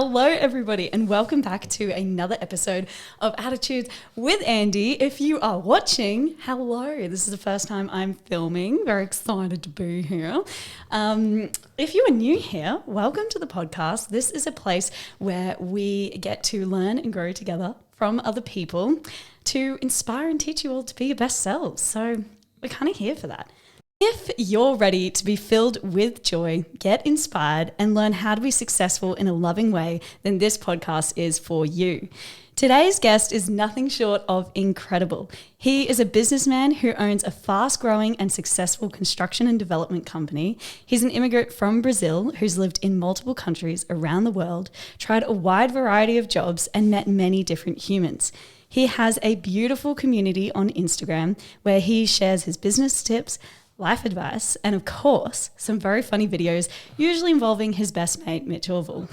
Hello, everybody, and welcome back to another episode of Attitudes with Andy. If you are watching, hello. This is the first time I'm filming. Very excited to be here. If you are new here, welcome to the podcast. This is a place where we get to learn and grow together from other people to inspire and teach you all to be your best selves. So we're kind of here for that. If you're ready to be filled with joy, get inspired, and learn how to be successful in a loving way, then this podcast is for you. Today's guest is nothing short of incredible. He is a businessman who owns a fast-growing and successful construction and development company. He's an immigrant from Brazil who's lived in multiple countries around the world, tried a wide variety of jobs, and met many different humans. He has a beautiful community on Instagram where he shares his business tips, life advice, and of course, some very funny videos, usually involving his best mate, Mitch Orville.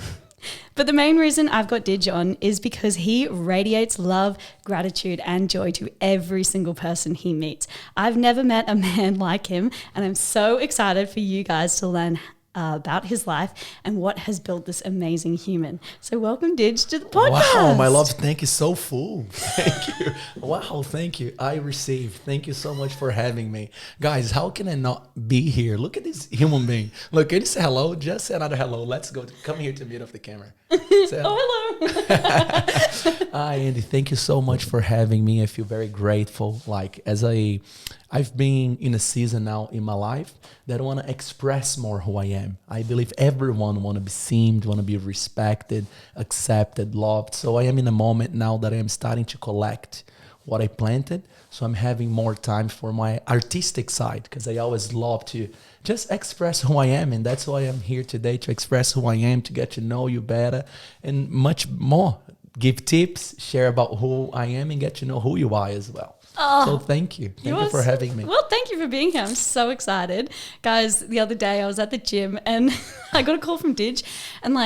But the main reason I've got Didge on is because he radiates love, gratitude, and joy to every single person he meets. I've never met a man like him, and I'm so excited for you guys to learn about his life and what has built this amazing human. So welcome, Didge, to the podcast. Wow, my love, thank you. So full. Thank you. Wow, thank you. I receive. Thank you so much for having me. Guys, how can I not be here? Look at this human being. Look, can you say hello? Just say another hello. Let's go. Come here to meet off the camera. Say hello. Oh, hello. Hi, Andy. Thank you so much for having me. I feel very grateful. I've been in a season now in my life that I want to express more who I am. I believe everyone want to be seen, want to be respected, accepted, loved. So I am in a moment now that I am starting to collect what I planted. So I'm having more time for my artistic side because I always love to just express who I am. And that's why I'm here today, to express who I am, to get to know you better and much more. Give tips, share about who I am, and get to know who you are as well. Oh, so thank you. Thank you for having me. Well, thank you for being here. I'm so excited. Guys, the other day I was at the gym and I got a call from Didge and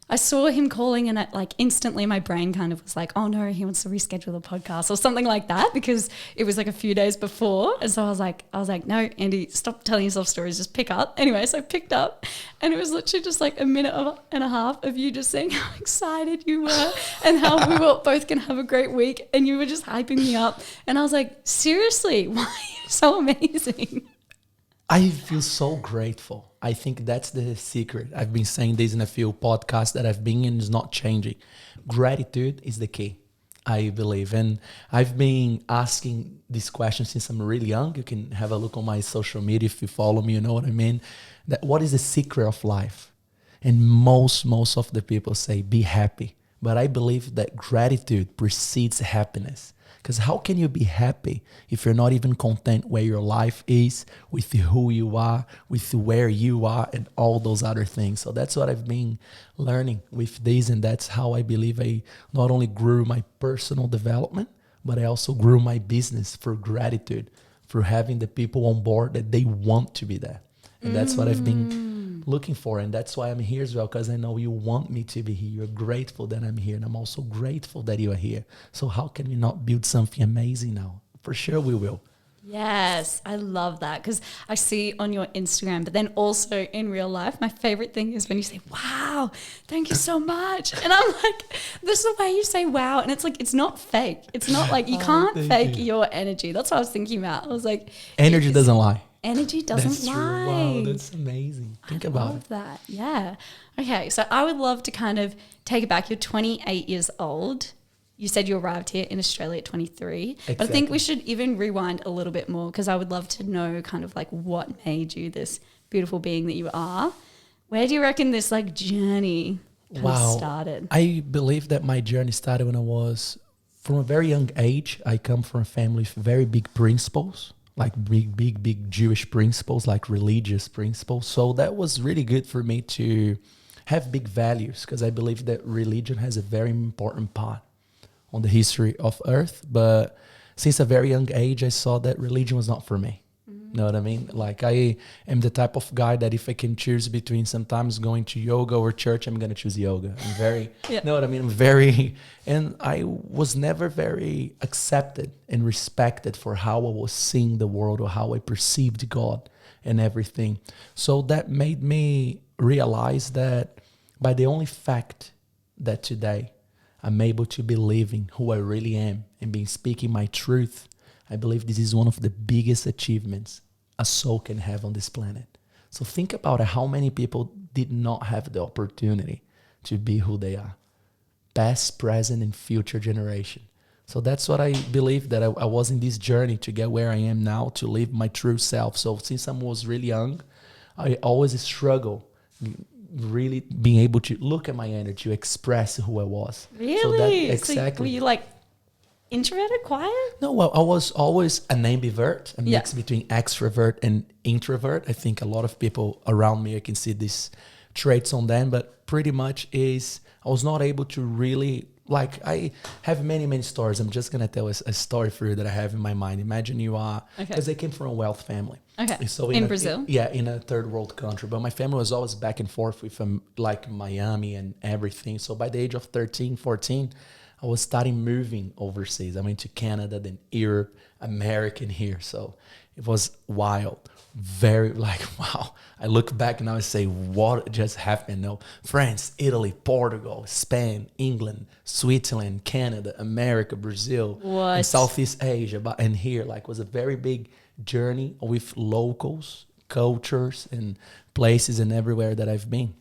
I saw him calling and instantly my brain kind of was like, oh no, he wants to reschedule the podcast or something like that because it was a few days before. And so I was like, no, Andy, stop telling yourself stories, just pick up. Anyway, so I picked up and it was literally just a minute and a half of you just saying how excited you were and how we were both going to have a great week and you were just hyping me up. And I was like, seriously, why are you so amazing? I feel so grateful. I think that's the secret. I've been saying this in a few podcasts that I've been in, is not changing. Gratitude is the key, I believe. And I've been asking this question since I'm really young. You can have a look on my social media if you follow me, you know what I mean. That what is the secret of life? And most of the people say, be happy. But I believe that gratitude precedes happiness. Because how can you be happy if you're not even content where your life is, with who you are, with where you are, and all those other things? So that's what I've been learning with this, and that's how I believe I not only grew my personal development, but I also grew my business through gratitude, through having the people on board that they want to be there. And that's what I've been looking for. And that's why I'm here as well, because I know you want me to be here. You're grateful that I'm here. And I'm also grateful that you are here. So how can we not build something amazing now? For sure we will. Yes, I love that because I see on your Instagram, but then also in real life, my favorite thing is when you say, wow, thank you so much. And I'm like, this is the way you say wow. And it's it's not fake. It's not you can't fake your energy. That's what I was thinking about. I was like, energy doesn't lie. Energy doesn't that's lie. True. Wow, that's amazing. Think about it. I love that. Yeah. Okay, so I would love to kind of take it back. You're 28 years old. You said you arrived here in Australia at 23. Exactly. But I think we should even rewind a little bit more because I would love to know kind of what made you this beautiful being that you are. Where do you reckon this journey kind of started? I believe that my journey started when I was, from a very young age, I come from a family with very big principles. Big Jewish principles, religious principles. So that was really good for me to have big values because I believe that religion has a very important part on the history of Earth. But since a very young age, I saw that religion was not for me. Know what I mean? I am the type of guy that if I can choose between sometimes going to yoga or church, I'm going to choose yoga. I'm very, know what I mean? And I was never very accepted and respected for how I was seeing the world or how I perceived God and everything. So that made me realize that by the only fact that today I'm able to be living who I really am and being speaking my truth, I believe this is one of the biggest achievements a soul can have on this planet. So think about it, how many people did not have the opportunity to be who they are. Past, present, and future generation. So that's what I believe, that I was in this journey to get where I am now, to live my true self. So since I was really young, I always struggle really being able to look at my energy, to express who I was. Really? So that, So were you like introverted, quiet? No, well, I was always an ambivert, a Yeah. mix between extrovert and introvert. I think a lot of people around me, I can see these traits on them, but pretty much is I was not able to really, like, I have many, many stories. I'm just going to tell a story for you that I have in my mind. Imagine you are, because I came from a wealth family. Okay. So in Brazil? In a third world country. But my family was always back and forth with like Miami and everything. So by the age of 13, 14, I was starting moving overseas. I went to Canada, then Europe, America, and here. So it was wild. Very like, wow. I look back now and say, what just happened? No, France, Italy, Portugal, Spain, England, Switzerland, Canada, America, Brazil, and Southeast Asia. And here, like, was a very big journey with locals, cultures, and places and everywhere that I've been.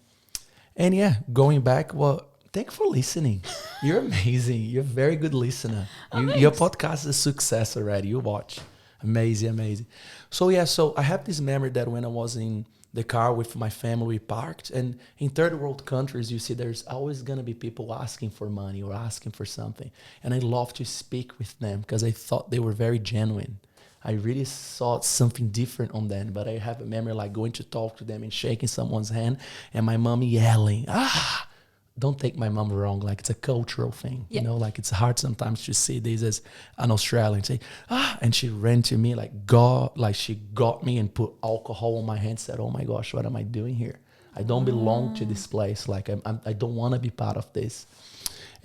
And yeah, going back, well, thanks for listening. You're amazing. You're a very good listener. Your podcast is a success already. You watch. Amazing, amazing. So yeah, so I have this memory that when I was in the car with my family, we parked. And in third world countries, you see there's always going to be people asking for money or asking for something. And I love to speak with them because I thought they were very genuine. I really saw something different on them, but I have a memory like going to talk to them and shaking someone's hand and my mom yelling, ah! Don't take my mom wrong. Like, it's a cultural thing, you know, like it's hard sometimes to see this as an Australian say, ah, and she ran to me like God, like she got me and put alcohol on my hand, said, oh my gosh, what am I doing here? I don't belong to this place. Like I don't want to be part of this.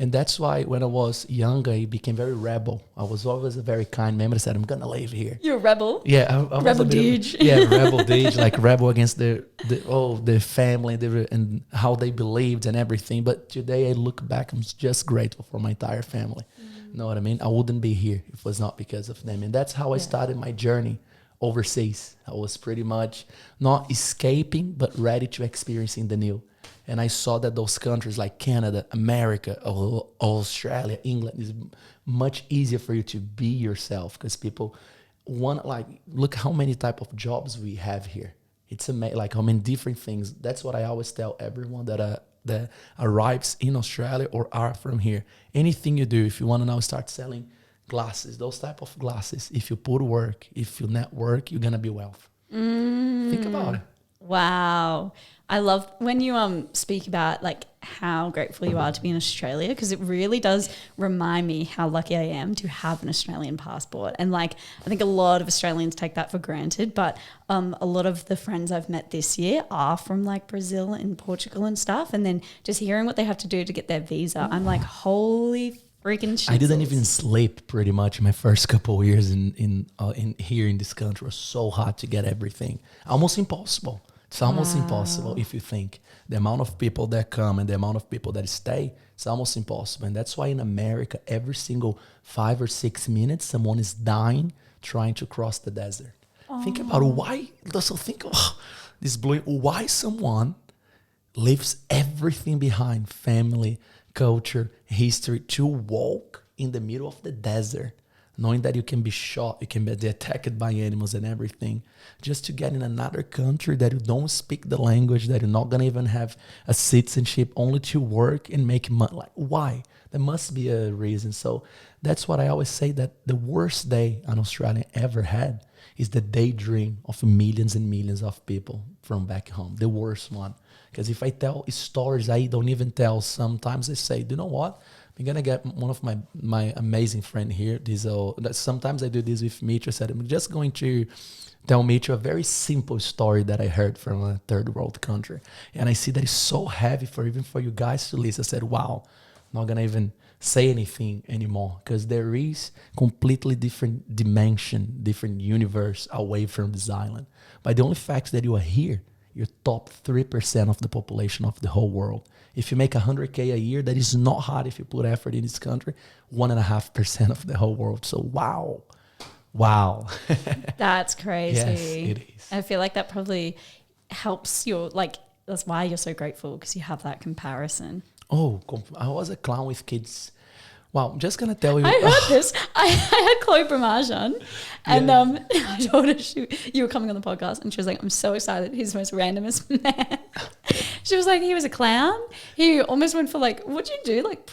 And that's why when I was younger, I became very rebel. I was always a very kind man. I said, I'm going to live here. You're a rebel? Yeah. I rebel Dij. Rebel Dij, like rebel against the family and how they believed and everything. But today I look back, I'm just grateful for my entire family. Know what I mean? I wouldn't be here if it was not because of them. And that's how I started my journey overseas. I was pretty much not escaping, but ready to experiencing the new. And I saw that those countries like Canada, America, Australia, England is much easier for you to be yourself because people want, like, look how many type of jobs we have here. It's amazing, like how many different things. That's what I always tell everyone that arrives in Australia or are from here. Anything you do, if you want to now start selling glasses, those type of glasses, if you put work, if you network, you're going to be wealth. Think about it. Wow. I love when you speak about like how grateful you are to be in Australia, because it really does remind me how lucky I am to have an Australian passport. And like, I think a lot of Australians take that for granted, but a lot of the friends I've met this year are from like Brazil and Portugal and stuff. And then just hearing what they have to do to get their visa, I'm like, holy freaking shit. I didn't even sleep pretty much my first couple of years in here in this country. It was so hard to get everything. Almost impossible. It's almost impossible if you think the amount of people that come and the amount of people that stay, it's almost impossible. And that's why in America, every single 5 or 6 minutes, someone is dying trying to cross the desert. Think about why. So think of this blue. Why someone leaves everything behind, family, culture, history, to walk in the middle of the desert, knowing that you can be shot, you can be attacked by animals and everything, just to get in another country that you don't speak the language, that you're not going to even have a citizenship, only to work and make money. Like, why? There must be a reason. So that's what I always say, that the worst day an Australian ever had is the daydream of millions and millions of people from back home. The worst one. Because if I tell stories I don't even tell, sometimes I say, do you know what? I'm going to get one of my amazing friend here. Sometimes I do this with Mitch. I said, I'm just going to tell Mitch a very simple story that I heard from a third world country. And I see that it's so heavy even for you guys to listen. I said, wow, I'm not going to even say anything anymore, because there is completely different dimension, different universe away from this island. But the only fact that you are here you're top 3% of the population of the whole world. If you make 100K a year, that is not hard if you put effort in this country. 1.5% of the whole world. So wow. Wow. That's crazy. Yes, it is. I feel like that probably helps your, like, that's why you're so grateful, because you have that comparison. Oh, I was a clown with kids. Wow, I'm just going to tell you. I heard this. I had Chloe Bramage on, and I told her you were coming on the podcast, and she was like, I'm so excited. He's the most randomest man. She was like, he was a clown. He almost went for, like, what'd you do? Like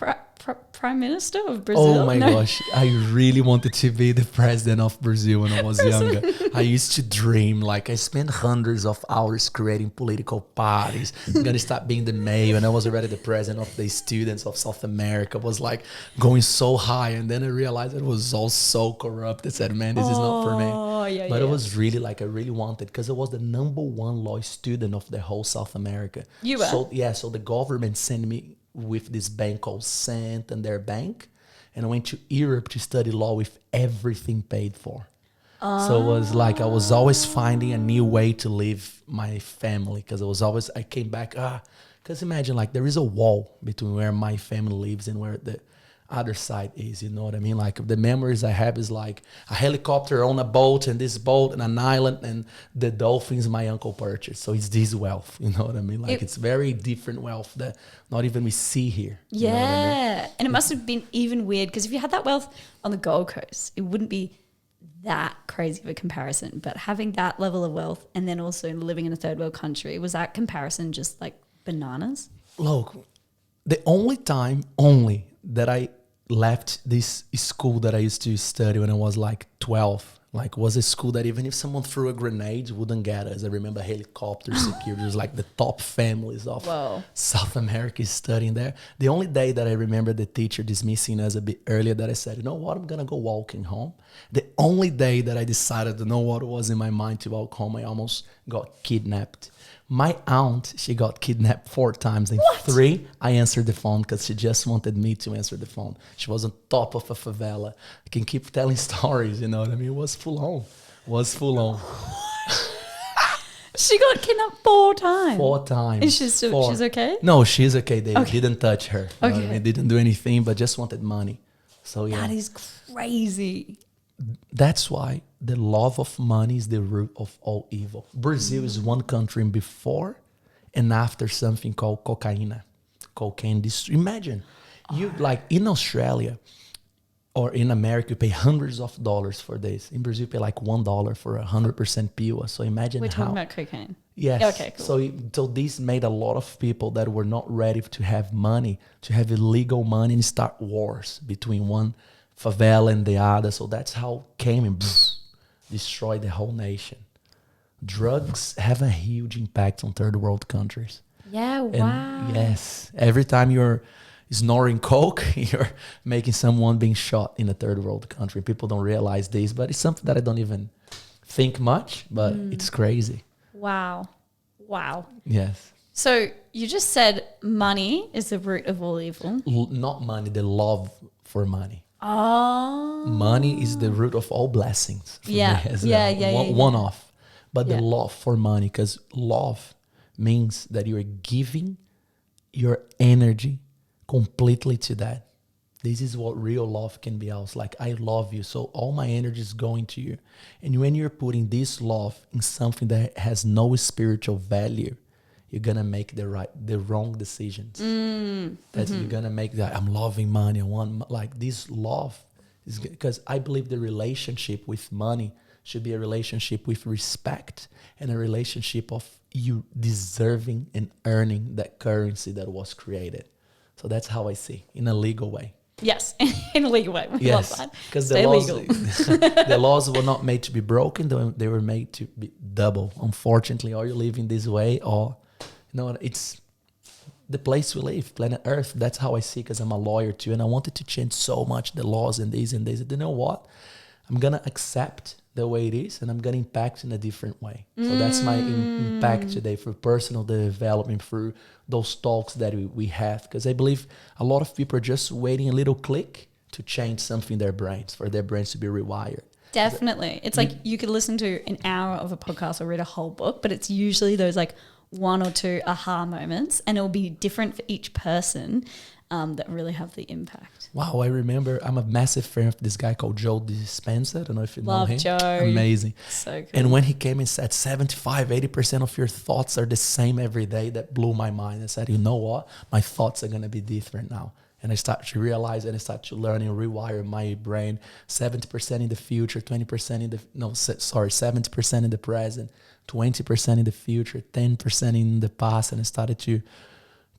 Prime Minister of Brazil? Oh my gosh, I really wanted to be the president of Brazil when I was younger. I used to dream, like I spent hundreds of hours creating political parties. I'm going to start being the mayor, and I was already the president of the students of South America. I was like going so high, and then I realized it was all so corrupt. I said, man, this is not for me. But it was really like, I really wanted, because I was the #1 law student of the whole South America. You were? So the government sent me with this bank called Santander Bank, and I went to Europe to study law with everything paid for. So it was like I was always finding a new way to live my family, because I came back, because imagine, like, there is a wall between where my family lives and where the other side is, you know what I mean? Like, the memories I have is like a helicopter on a boat, and this boat and an island, and the dolphins my uncle purchased. So it's this wealth, you know what I mean? Like, it's very different wealth that not even we see here. Yeah. You know what I mean? And it must have been even weird, because if you had that wealth on the Gold Coast, it wouldn't be that crazy of a comparison. But having that level of wealth and then also living in a third world country, was that comparison just like bananas? Look, the only time that I left this school that I used to study when I was like 12, like, was a school that even if someone threw a grenade, wouldn't get us. I remember helicopter security was like the top families of South America studying there. The only day that I remember the teacher dismissing us a bit earlier, that I said, you know what, I'm gonna go walking home. The only day that I decided to know what was in my mind to walk home, I almost got kidnapped. My aunt, she got kidnapped 4 times. In 3, I answered the phone because she just wanted me to answer the phone. She was on top of a favela. I can keep telling stories, you know what I mean? It was full on. She got kidnapped 4 times. 4 times. And she's okay? No, she's okay. They didn't touch her. You know what I mean? Didn't do anything, but just wanted money. So yeah. That is crazy. That's why the love of money is the root of all evil. Brazil is one country before and after something called cocaine industry. Imagine you, like, in Australia or in America, you pay hundreds of dollars for this. In Brazil, you pay like $1 for 100% pure. So imagine We're talking about cocaine. Yes. Okay, cool. So this made a lot of people that were not ready to have money, to have illegal money, and start wars between one favela and the other. So that's how came and destroyed the whole nation. Drugs have a huge impact on third world countries. Yeah, And wow. yes, every time you're snoring coke, you're making someone being shot in a third world country. People don't realize this, but it's something that I don't even think much, but it's crazy. Wow. Yes. So you just said money is the root of all evil. Not money, the love for money. Oh. Money is the root of all blessings. For Yeah. me as Yeah, well. yeah, One off. But the love for money, because love means that you are giving your energy completely to that. This is what real love can be. I was like, I love you, so all my energy is going to you. And when you're putting this love in something that has no spiritual value, you're gonna make the wrong decisions. That you're gonna make that I'm loving money. I want, like, this love is, because I believe the relationship with money should be a relationship with respect and a relationship of you deserving and earning that currency that was created. So that's how I see, in a legal way. Yes, in a legal way. We love that. Because Stay legal. the laws were not made to be broken; they were made to be double. Unfortunately, or you live in this way, or it's the place we live, planet Earth. That's how I see. Because I'm a lawyer too, and I wanted to change so much the laws and this and this. You know what? I'm gonna accept the way it is, and I'm gonna impact in a different way. So that's my impact today for personal development through those talks that we have. Because I believe a lot of people are just waiting a little click to change something in their brains, for their brains to be rewired. Definitely. It's like you could listen to an hour of a podcast or read a whole book, but it's usually those like one or two aha moments, and it will be different for each person that really have the impact. Wow, I remember I'm a massive fan of this guy called Joe Dispenza. I don't know if you know Love him. Joe. Amazing. So cool. And when he came and said 75-80% of your thoughts are the same every day, that blew my mind. I said, you know what? My thoughts are going to be different now. And I start to realize and I start to learn and rewire my brain. 70% in the future, 20% in the, 70% in the present, 20% in the future, 10% in the past. And I started to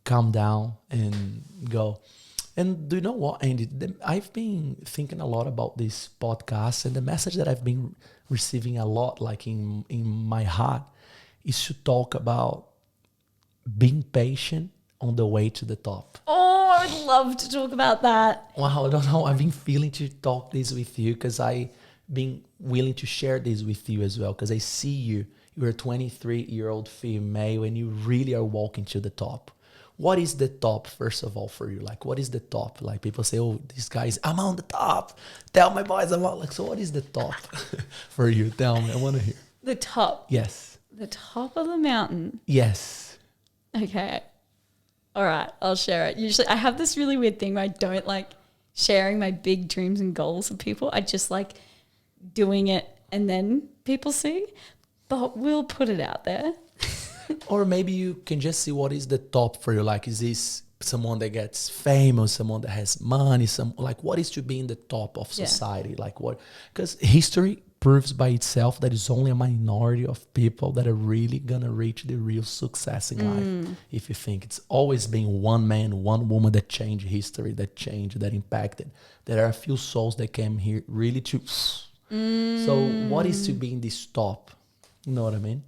calm down and go. And do you know what, Andy? I've been thinking a lot about this podcast, and the message that I've been receiving a lot, like in my heart, is to talk about being patient on the way to the top. Oh, I would love to talk about that. Wow, I don't know. I've been feeling to talk this with you because I've been willing to share this with you as well, because I see you. You're a 23-year-old female and you really are walking to the top. What is the top, first of all, for you? Like, what is the top? Like, people say, oh, this guy's, I'm on the top. Tell my boys I'm on. Like, so what is the top for you? Tell me. I want to hear. The top. Yes. The top of the mountain. Yes. Okay. All right. I'll share it. Usually I have this really weird thing where I don't like sharing my big dreams and goals with people. I just like doing it and then people see. But we'll put it out there. Or maybe you can just see what is the top for you. Like, is this someone that gets famous, someone that has money, like what is to be in the top of society? Like what? Because history proves by itself that it's only a minority of people that are really gonna reach the real success in life. If you think it's always been one man, one woman that changed history, that impacted. There are a few souls that came here really to. So what is to be in this top? You know what I mean?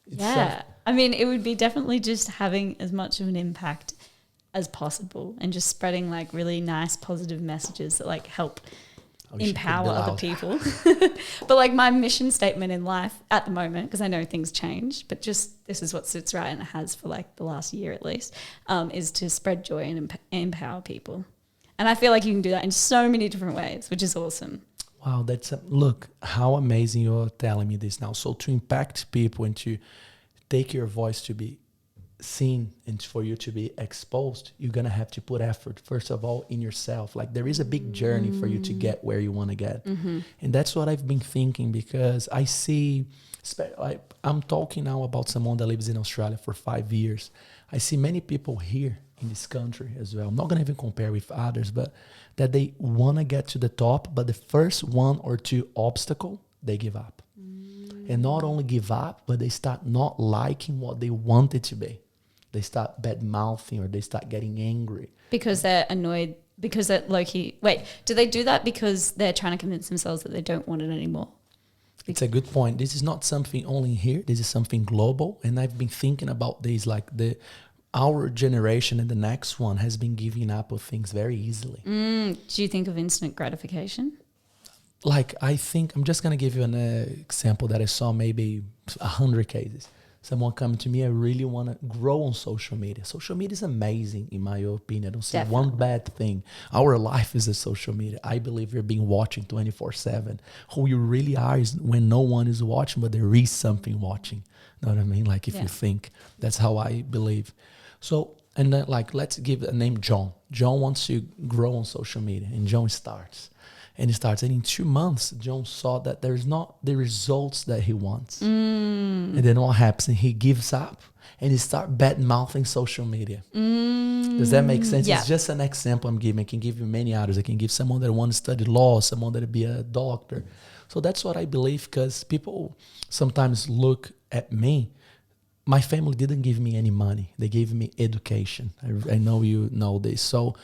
Yeah. I mean, it would be definitely just having as much of an impact as possible and just spreading like really nice positive messages that like help empower other people. But like my mission statement in life at the moment, because I know things change, but just this is what sits right and it has for like the last year at least, is to spread joy and empower people. And I feel like you can do that in so many different ways, which is awesome. Wow, look how amazing you're telling me this now. So to impact people and to take your voice to be seen and for you to be exposed, you're going to have to put effort, first of all, in yourself. Like there is a big journey for you to get where you want to get. And that's what I've been thinking, because I see, I'm talking now about someone that lives in Australia for 5 years. I see many people here in this country as well. I'm not going to even compare with others, but that they want to get to the top, but the first one or two obstacle, they give up. And not only give up, but they start not liking what they want it to be. They start bad-mouthing or they start getting angry. Because they're annoyed, because they're low-key. Wait, do they do that because they're trying to convince themselves that they don't want it anymore? It's a good point. This is not something only here. This is something global. And I've been thinking about this, like our generation and the next one has been giving up on things very easily. Do you think of instant gratification? Like, I think, I'm just going to give you an example that I saw maybe 100 cases. Someone coming to me, I really want to grow on social media. Social media is amazing, in my opinion. I don't see one bad thing. Our life is a social media. I believe you're being watching 24/7. Who you really are is when no one is watching, but there is something watching. Know what I mean? Like if you think, that's how I believe. So, and then like, let's give a name, John. John wants to grow on social media, and John starts. And he starts, and in 2 months, John saw that there's not the results that he wants. And then what happens? And he gives up, and he starts bad-mouthing social media. Does that make sense? Yeah. It's just an example I'm giving. I can give you many others. I can give someone that wants to study law, someone that will be a doctor. So that's what I believe, because people sometimes look at me. My family didn't give me any money. They gave me education. I know you know this. So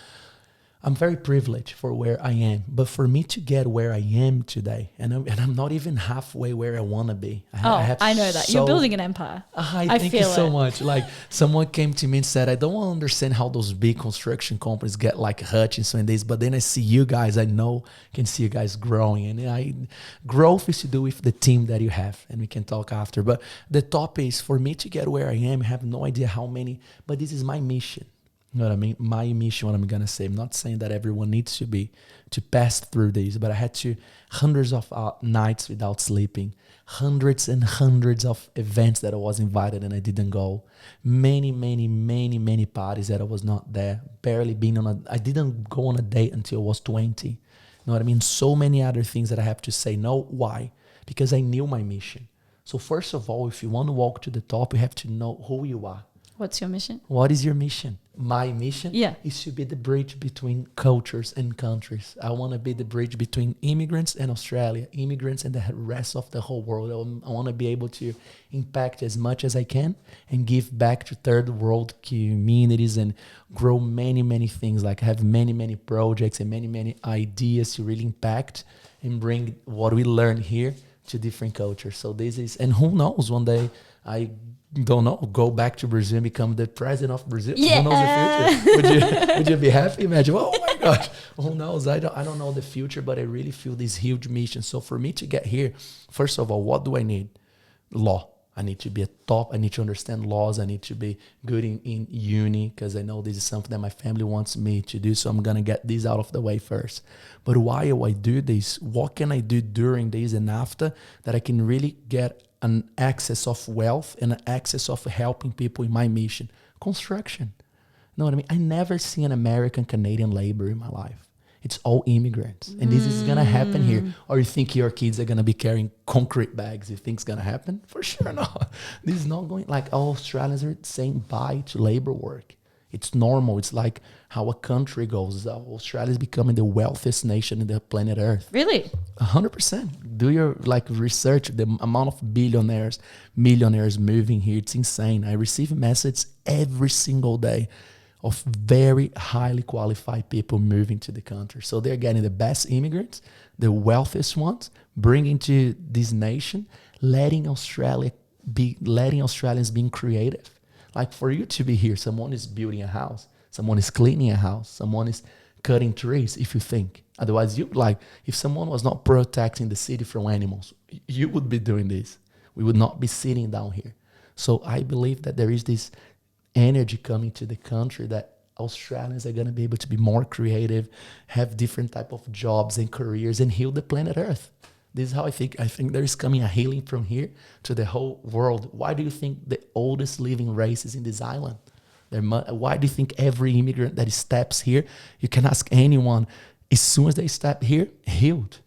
I'm very privileged for where I am, but for me to get where I am today, and I'm not even halfway where I want to be. I know that. You're building an empire. Thank you so much. Like someone came to me and said, I don't understand how those big construction companies get like Hutchinson and this, but then I see you guys, can see you guys growing, and growth is to do with the team that you have, and we can talk after. But the top is for me to get where I am, I have no idea how many, but this is my mission. You know what I mean? My mission, what I'm gonna say. I'm not saying that everyone needs to pass through these, but I had to hundreds of nights without sleeping, hundreds and hundreds of events that I was invited and I didn't go, many parties that I was not there, barely been on I didn't go on a date until I was 20. You know what I mean? So many other things that I have to say no. Why? Because I knew my mission. So first of all, if you want to walk to the top, you have to know who you are. What's your mission? What is your mission? My mission Yeah. is to be the bridge between cultures and countries. I want to be the bridge between immigrants and Australia, immigrants and the rest of the whole world. I want to be able to impact as much as I can and give back to third world communities and grow many things. Like I have many projects and many ideas to really impact and bring what we learn here to different cultures. So this is, and who knows, one day I don't know, go back to Brazil and become the president of Brazil. Yeah. Who knows the future? Would you be happy? Imagine, oh my gosh, who knows? I don't know the future, but I really feel this huge mission. So for me to get here, first of all, what do I need? Law. I need to be a top. I need to understand laws. I need to be good in uni because I know this is something that my family wants me to do. So I'm going to get this out of the way first. But while I do this, what can I do during this and after that I can really get an access of wealth and an access of helping people in my mission? Construction. You know what I mean? I never seen an American Canadian labor in my life. It's all immigrants. And this is going to happen here. Or you think your kids are going to be carrying concrete bags? You think it's going to happen? For sure not. This is not going, like all Australians are saying bye to labor work. It's normal. It's like how a country goes. Australia is becoming the wealthiest nation in the planet Earth. Really? 100%. Do your research. The amount of millionaires moving here, it's insane. I receive messages every single day of very highly qualified people moving to the country. So they're getting the best immigrants, the wealthiest ones, bringing to this nation, letting Australians being creative. Like for you to be here, someone is building a house, someone is cleaning a house, someone is cutting trees, if you think. Otherwise, if someone was not protecting the city from animals, you would be doing this. We would not be sitting down here. So I believe that there is this energy coming to the country that Australians are going to be able to be more creative, have different type of jobs and careers and heal the planet Earth. This is how I think. I think there is coming a healing from here to the whole world. Why do you think the oldest living race is in this island? Why do you think every immigrant that steps here, you can ask anyone, as soon as they step here, healed.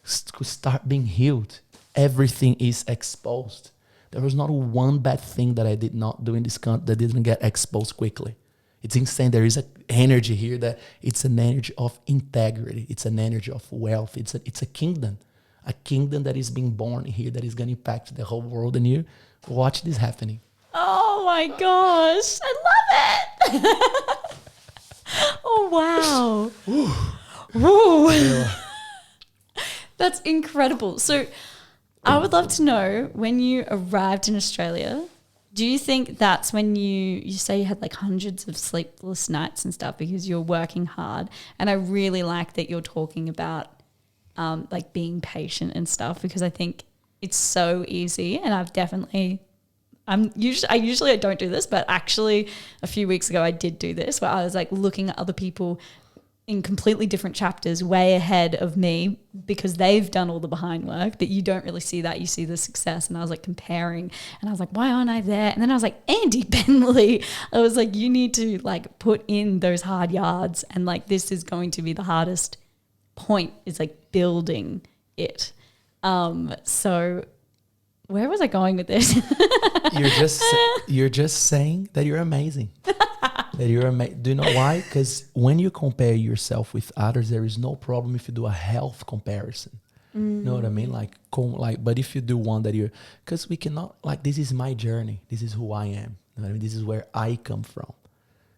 Start being healed. Everything is exposed. There was not one bad thing that I did not do in this country that didn't get exposed quickly. It's insane. There is an energy here that it's an energy of integrity. It's an energy of wealth. It's a kingdom that is being born here that is going to impact the whole world. And you watch this happening. Oh my gosh. I love it. Oh, wow. Ooh. That's incredible. So I would love to know, when you arrived in Australia, do you think that's when you say you had like hundreds of sleepless nights and stuff because you're working hard? And I really like that you're talking about like being patient and stuff, because I think it's so easy. And I usually don't do this, but actually a few weeks ago I did do this, where I was like looking at other people in completely different chapters way ahead of me because they've done all the behind work that you don't really see. That you see the success, and I was like comparing, and I was like, why aren't I there? And then I was like, Andy Bentley, I was like, you need to like put in those hard yards, and like this is going to be the hardest point, is like building it. So where was I going with this? You're just saying that you're amazing. That you're amazing. Do you know why? Because when you compare yourself with others, there is no problem if you do a health comparison. You know what I mean? But if you do one that because we cannot, this is my journey. This is who I am. You know what I mean? This is where I come from.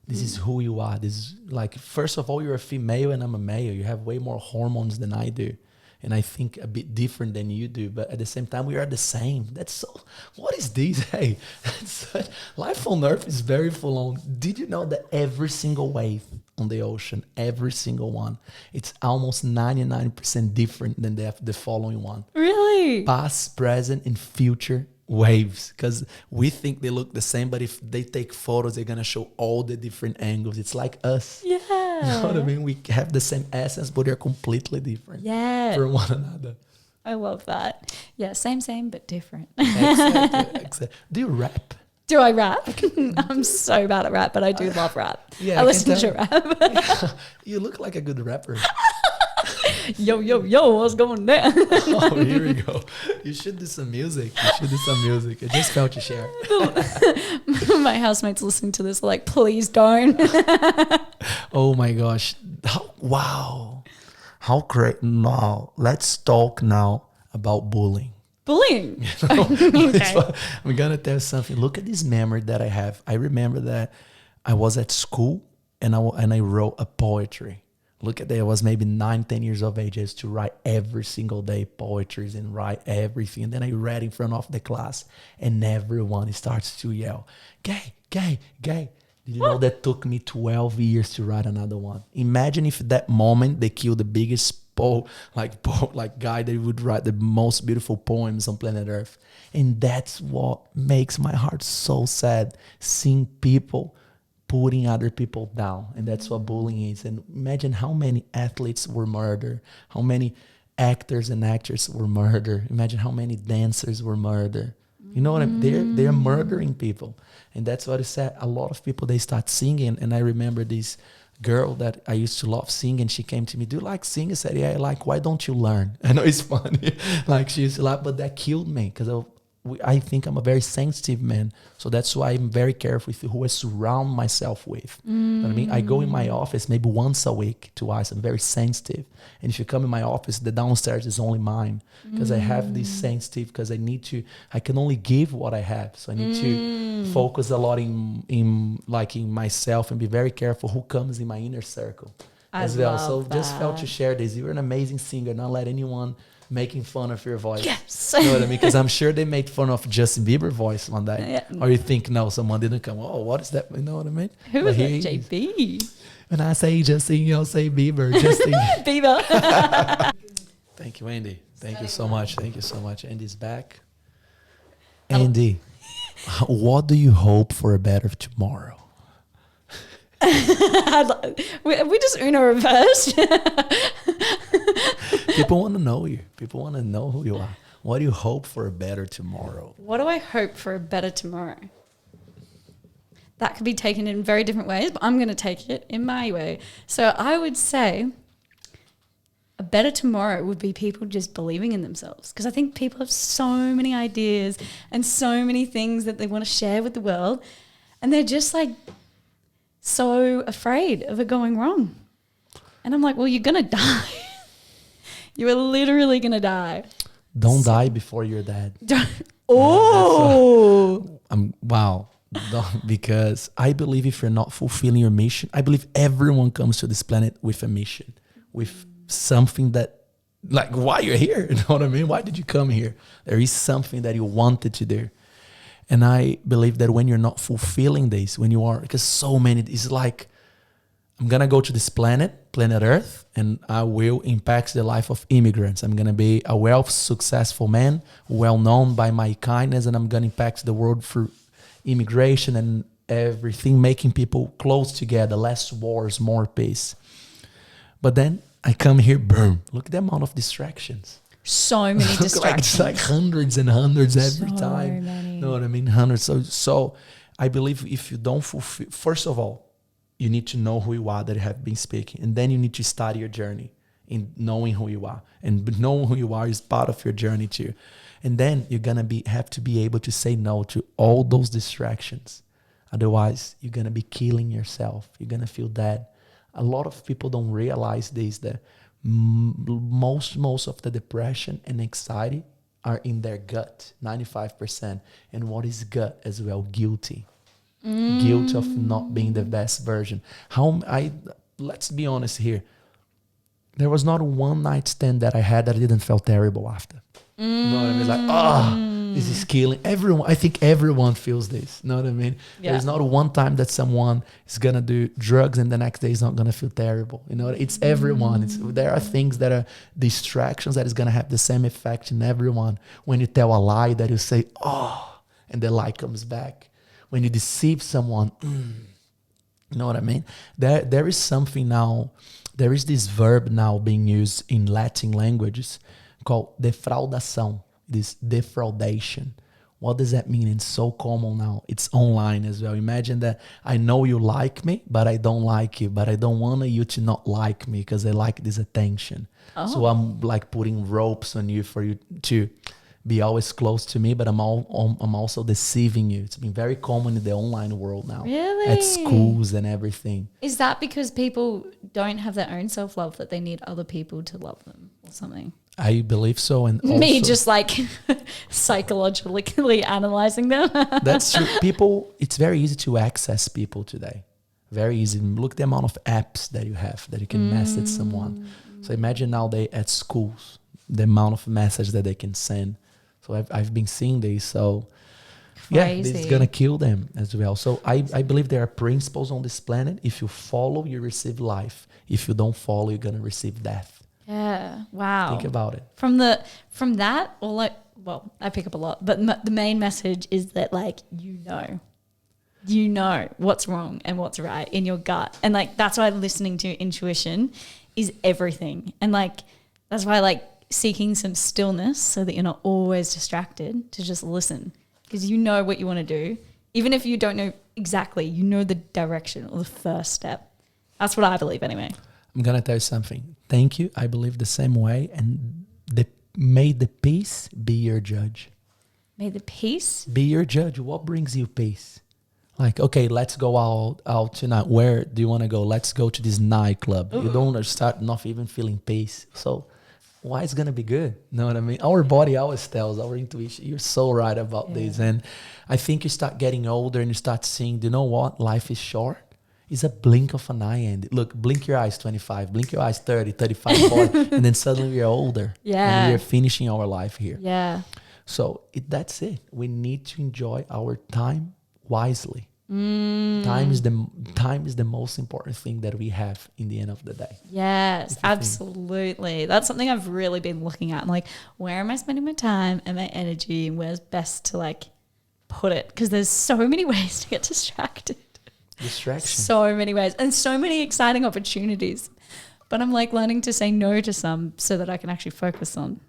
This is who you are. This is first of all, you're a female and I'm a male. You have way more hormones than I do. And I think a bit different than you do, but at the same time, we are the same. What is this? Hey, life on Earth is very full on. Did you know that every single wave on the ocean, every single one, it's almost 99% different than the following one? Really? Past, present, and future waves, because we think they look the same, but if they take photos, they're gonna show all the different angles. It's like us. Yeah. You know what I mean? We have the same essence, but they're completely different from one another. I love that. Yeah, same, but different. Exactly. Do you rap? Do I rap? I'm so bad at rap, but I do love rap. Yeah, I listen to rap. You look like a good rapper. Yo, what's going down? Oh, here we go. You should do some music. I just felt you share. My housemates listening to this are like, please don't. Oh my gosh. Wow. How great. Now, let's talk now about bullying. Bullying? Okay. I'm going to tell you something. Look at this memory that I have. I remember that I was at school and I wrote a poetry. Look at that. I was maybe 9-10 years of age. I used to write every single day poetries and write everything. And then I read in front of the class and everyone starts to yell, gay, gay, gay. Did you know that took me 12 years to write another one? Imagine if that moment they killed the biggest guy that would write the most beautiful poems on planet Earth. And that's what makes my heart so sad, seeing people putting other people down. And that's what bullying is. And imagine how many athletes were murdered, how many actors and actresses were murdered. Imagine how many dancers were murdered. You know what I mean? They're murdering people. And that's what it said. A lot of people, they start singing. And I remember this girl that I used to love singing. She came to me, do you like singing? I said, yeah, I like, why don't you learn? I know it's funny. Like she used to laugh, but that killed me because I think I'm a very sensitive man. So that's why I'm very careful with who I surround myself with. You know what I mean? I go in my office maybe once a week, twice. I'm very sensitive. And if you come in my office, the downstairs is only mine because I have this sensitive, because I can only give what I have. So I need to focus a lot in myself and be very careful who comes in my inner circle as well. So just felt to share this. You're an amazing singer. Not let anyone making fun of your voice. Yes. You know what I mean? Because I'm sure they made fun of Justin Bieber voice one day. Yeah. Or you think, no, someone didn't come. Oh, what is that? You know what I mean? Who is that? JB. When I say Justin, you'll say Bieber. Justin. Bieber. Thank you, Andy. Thank you so much. Thank you so much. Andy's back. Andy, what do you hope for a better tomorrow? we just Uno reversed. People want to know you. People want to know who you are. What do you hope for a better tomorrow? What do I hope for a better tomorrow? That could be taken in very different ways, but I'm going to take it in my way. So I would say a better tomorrow would be people just believing in themselves, because I think people have so many ideas and so many things that they want to share with the world, and they're just like so afraid of it going wrong. And I'm like, well, you're going to die. You are literally going to die. Don't die before you're dead. Oh. Wow. Because I believe if you're not fulfilling your mission, I believe everyone comes to this planet with a mission, with something that, like, why you're here. You know what I mean? Why did you come here? There is something that you wanted to do. And I believe that when you're not fulfilling this, when you are, because so many, it's like, I'm going to go to this planet Earth, and I will impact the life of immigrants. I'm going to be a wealth, successful man, well known by my kindness, and I'm going to impact the world through immigration and everything, making people close together, less wars, more peace. But then I come here, boom, look at the amount of distractions. So many distractions. It's like hundreds and hundreds every so time. Many. You know what I mean? Hundreds. So I believe if you don't fulfill, first of all, you need to know who you are that you have been speaking. And then you need to start your journey in knowing who you are. And knowing who you are is part of your journey too. And then you're going to have to be able to say no to all those distractions. Otherwise, you're going to be killing yourself. You're going to feel dead. A lot of people don't realize this, that most of the depression and anxiety are in their gut, 95%. And what is gut as well? Guilty. Guilt of not being the best version. Let's be honest here. There was not one night stand that I had that I didn't feel terrible after. You know what I mean? Like, This is killing everyone. I think everyone feels this. Know what I mean? Yeah. There's not one time that someone is gonna do drugs and the next day is not gonna feel terrible. You know, it's everyone. There are things that are distractions that is gonna have the same effect in everyone. When you tell a lie, that you say, "Oh," and the lie comes back. When you deceive someone, you know what I mean? There is something now. There is this verb now being used in Latin languages called defraudação. This defraudation. What does that mean? It's so common now. It's online as well. Imagine that I know you like me, but I don't like you. But I don't want you to not like me because I like this attention. Oh. So I'm like putting ropes on you for you to be always close to me, but I'm also deceiving you. It's been very common in the online world now. Really? At schools and everything. Is that because people don't have their own self-love, that they need other people to love them or something? I believe so. And Me also, just like psychologically analyzing them. that's true. People, it's very easy to access people today. Very easy. Look the amount of apps that you have that you can message someone. So imagine now at schools, the amount of message that they can send. So I've been seeing this. So yeah, this is going to kill them as well. So I believe there are principles on this planet. If you follow, you receive life. If you don't follow, you're going to receive death. Yeah. Wow. Think about it. From that, or like, well, I pick up a lot, but the main message is that like, you know what's wrong and what's right in your gut. And like, that's why listening to intuition is everything. And like, that's why like seeking some stillness so that you're not always distracted, to just listen, because you know what you want to do. Even if you don't know exactly, you know the direction or the first step. That's what I believe anyway. I'm going to tell you something. Thank you. I believe the same way. And may the peace be your judge. May the peace be your judge. What brings you peace? Like, okay, let's go out tonight. Where do you want to go? Let's go to this nightclub. You don't start not even feeling peace. So why it's going to be good? Know what I mean? Our body always tells, our intuition. You're so right about this. And I think you start getting older and you start seeing, do you know what? Life is short. It's a blink of an eye. And look, blink your eyes 25, blink your eyes 30, 35, 40, and then suddenly we're older. Yeah. And we're finishing our life here. Yeah. So that's it. We need to enjoy our time wisely. Time is the most important thing that we have in the end of the day. Yes, absolutely. That's something I've really been looking at. I'm like, where am I spending my time and my energy, and where's best to like put it? Because there's so many ways to get distracted. Distraction. So many ways and so many exciting opportunities. But I'm like learning to say no to some so that I can actually focus on.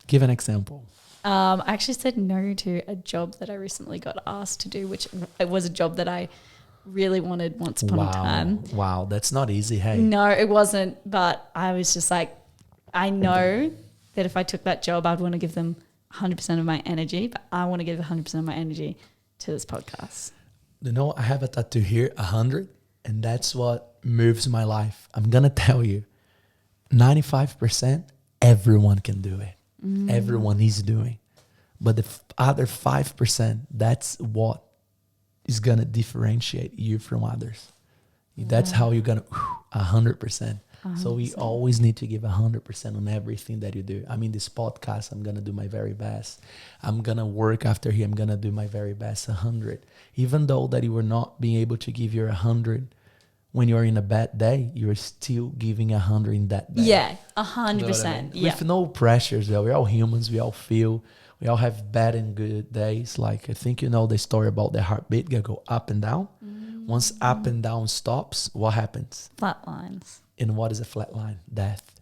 Give an example. I actually said no to a job that I recently got asked to do, which it was a job that I really wanted once upon a time. Wow, that's not easy, hey? No, it wasn't. But I was just like, I know that if I took that job, I'd want to give them 100% of my energy, but I want to give 100% of my energy to this podcast. You know, I have a tattoo here, 100, and that's what moves my life. I'm going to tell you, 95%, everyone can do it. Everyone is doing. But the other 5%, that's what is going to differentiate you from others. That's how you're going to 100%. So we always need to give 100% on everything that you do. I mean, this podcast, I'm going to do my very best. I'm going to work after here. I'm going to do my very best, 100. Even though that you were not being able to give your 100 when you're in a bad day, you're still giving 100 in that day. Yeah, 100%. Yeah. With no pressures. We're all humans. We all feel. We all have bad and good days. Like, I think you know the story about the heartbeat. You go up and down. Once up and down stops, what happens? Flat lines. And what is a flat line? Death.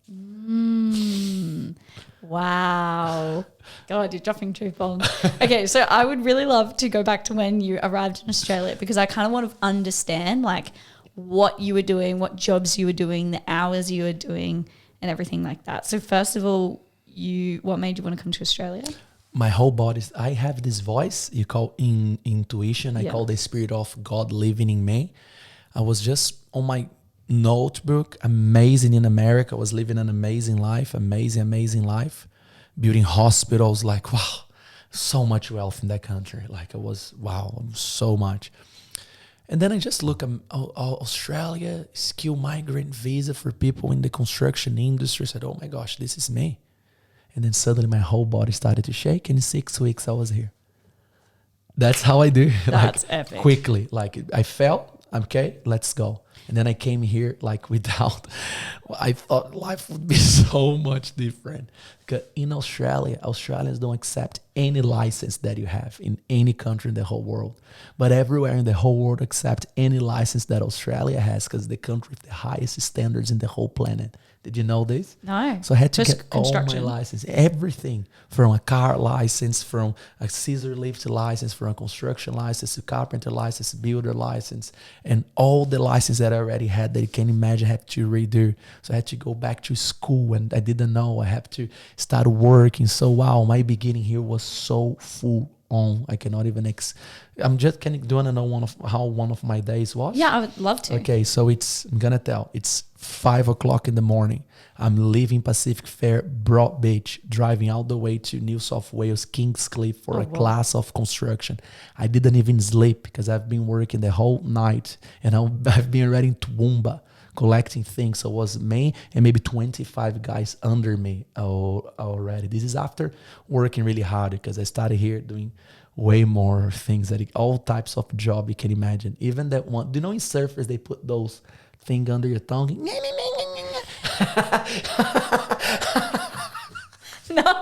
Wow. God, you're dropping truth bombs. Okay, so I would really love to go back to when you arrived in Australia, because I kind of want to understand like what you were doing, what jobs you were doing, the hours you were doing, and everything like that. So first of all, what made you want to come to Australia? My whole body, I have this voice you call intuition. I call the spirit of God living in me. I was just on my notebook, amazing in America. I was living an amazing life, amazing life, building hospitals, like, wow, so much wealth in that country. Like, I was, wow, so much. And then I just look at Australia, skill migrant visa for people in the construction industry. I said, oh my gosh, this is me. And then suddenly my whole body started to shake. And in 6 weeks I was here. That's how I do. That's epic. Quickly. Like I felt, okay, let's go. And then I came here like without, I thought life would be so much different. Because in Australia, Australians don't accept any license that you have in any country in the whole world. But everywhere in the whole world accept any license that Australia has because the country with the highest standards in the whole planet. Did you know this? No. So I had to Just get all my license, everything from a car license, from a scissor lift license, from a construction license, a carpenter license, builder license, and all the licenses that I already had that you can imagine I had to redo. So I had to go back to school and I didn't know. I had to start working. So wow, my beginning here was so full on. I cannot even I'm just do you want to know how one of my days was? Yeah, I would love to. Okay, so I'm gonna tell. It's 5 o'clock in the morning. I'm leaving Pacific Fair, Broad Beach, driving all the way to New South Wales, Kingscliff for class of construction. I didn't even sleep because I've been working the whole night, and I've been already in Toowoomba collecting things. So it was me and maybe 25 guys under me already. This is after working really hard because I started here doing way more things, all types of job you can imagine. Even that one, do you know in surfers they put those thing under your tongue? No.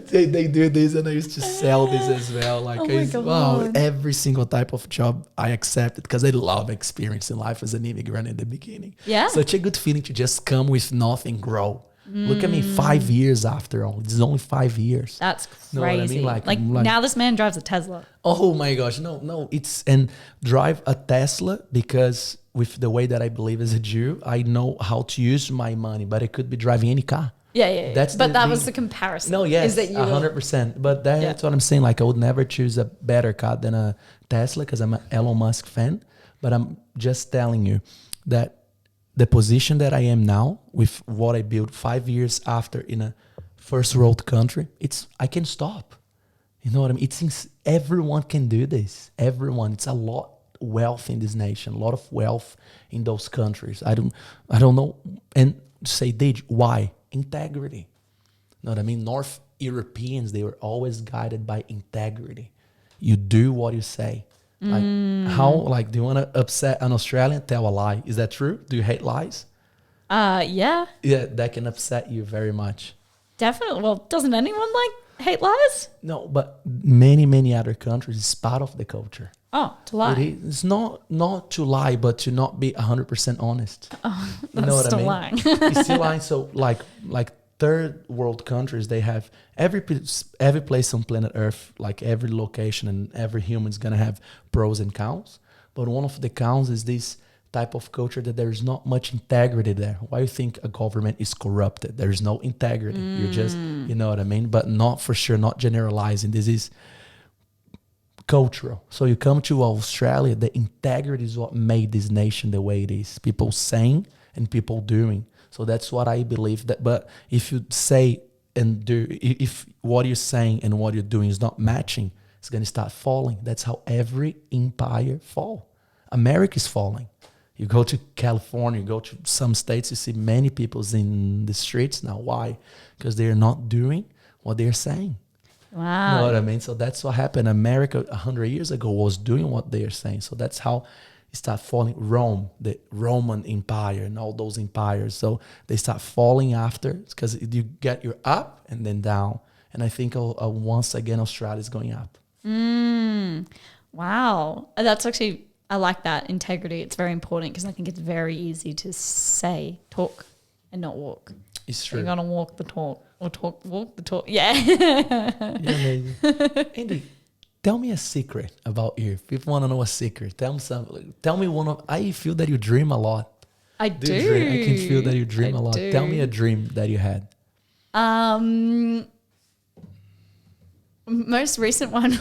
They do this, and I used to sell this as well. Like, wow, every single type of job I accepted because I love experiencing life as an immigrant in the beginning. Yeah. Such a good feeling to just come with nothing, grow. Look at me, 5 years after all. This is only 5 years. That's crazy. Know what I mean? Like now this man drives a Tesla. Oh my gosh, no. And drive a Tesla because with the way that I believe as a Jew, I know how to use my money, but I could be driving any car. Yeah. That was the comparison. No, yes, is that 100%. But that's what I'm saying. Like I would never choose a better car than a Tesla because I'm an Elon Musk fan. But I'm just telling you that the position that I am now with what I built 5 years after in a first world country, I can stop. You know what I mean? Everyone can do this. Everyone. It's a lot of wealth in this nation, a lot of wealth in those countries. I don't know. And say, Dij, why? Integrity. You know what I mean? North Europeans, they were always guided by integrity. You do what you say. Like do you want to upset an Australian? Tell a lie. Is that true? Do you hate lies? Yeah. Yeah, that can upset you very much. Definitely. Well, doesn't anyone hate lies? No, but many other countries, it's part of the culture. Oh, to lie. It's not to lie, but to not be 100% honest. Oh, that's you know what still I mean? lying. It's still lying. So like third world countries, they have every place on planet Earth, like every location and every human is gonna have pros and cons. But one of the cons is this type of culture that there is not much integrity there. Why you think a government is corrupted? There is no integrity. You're just, you know what I mean? But not for sure, not generalizing. This is cultural. So you come to Australia, the integrity is what made this nation the way it is. People saying and people doing. So that's what I believe. But if you say and do, if what you're saying and what you're doing is not matching, it's going to start falling. That's how every empire fall. America is falling. You go to California, you go to some states, you see many people in the streets now. Why? Because they're not doing what they're saying. Wow. You know what I mean? So that's what happened. America 100 years ago was doing what they are saying. So that's how it started falling. Rome, the Roman Empire and all those empires. So they start falling after because you're up and then down. And I think once again, Australia is going up. Wow. That's actually, I like that integrity. It's very important because I think it's very easy to talk and not walk. It's true. You're going to walk the talk or walk the talk. Yeah. Amazing. Andy, tell me a secret about you. If people want to know a secret, tell me something. Tell me I feel that you dream a lot. I do. I can feel that you dream a lot. Tell me a dream that you had. Most recent one was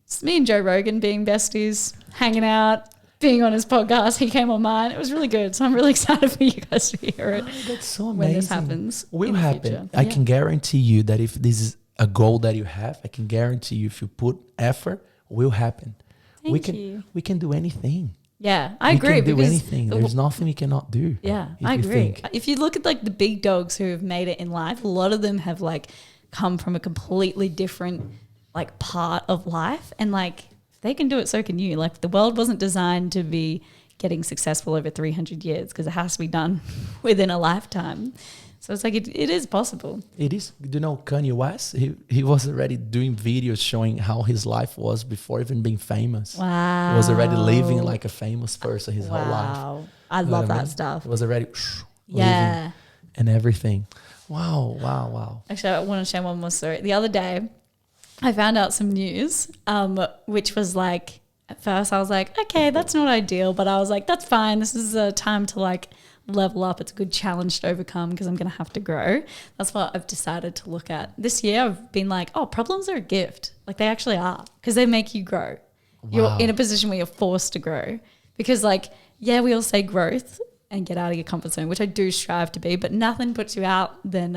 it's me and Joe Rogan being besties, hanging out, being on his podcast. He came on mine. It was really good. So I'm really excited for you guys to hear it. Oh, that's so amazing. When this happens. Will happen. I can guarantee you that if this is a goal that you have, I can guarantee you if you put effort, will happen. Thank you. We can do anything. Yeah, I agree. We can do anything. There's nothing we cannot do. Yeah, I agree. If you look at the big dogs who have made it in life, a lot of them have come from a completely different like part of life, and like if they can do it, so can you. Like the world wasn't designed to be getting successful over 300 years because it has to be done within a lifetime. So it's like it is possible. It is. Do you know Kanye West? He was already doing videos showing how his life was before even being famous. Wow. He was already living like a famous person his whole life. I You know love what I that mean? stuff. It was already Yeah. living and everything. Wow. Actually, I want to share one more story. The other day, I found out some news, which was like, at first I was like, okay, that's not ideal. But I was like, that's fine. This is a time to like level up. It's a good challenge to overcome because I'm going to have to grow. That's what I've decided to look at. This year I've been like, oh, problems are a gift. Like they actually are, because they make you grow. Wow. You're in a position where you're forced to grow, because like, yeah, we all say growth and get out of your comfort zone, which I do strive to be, but nothing puts you out than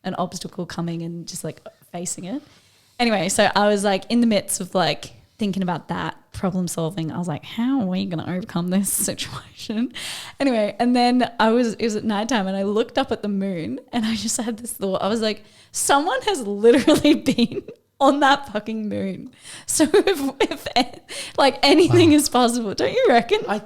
an obstacle coming and just like facing it. Anyway, so I was like in the midst of like thinking about that, problem solving. I was like, how are we going to overcome this situation? Anyway, and then it was at nighttime and I looked up at the moon and I just had this thought. I was like, someone has literally been on that fucking moon. So if like anything is possible, don't you reckon? I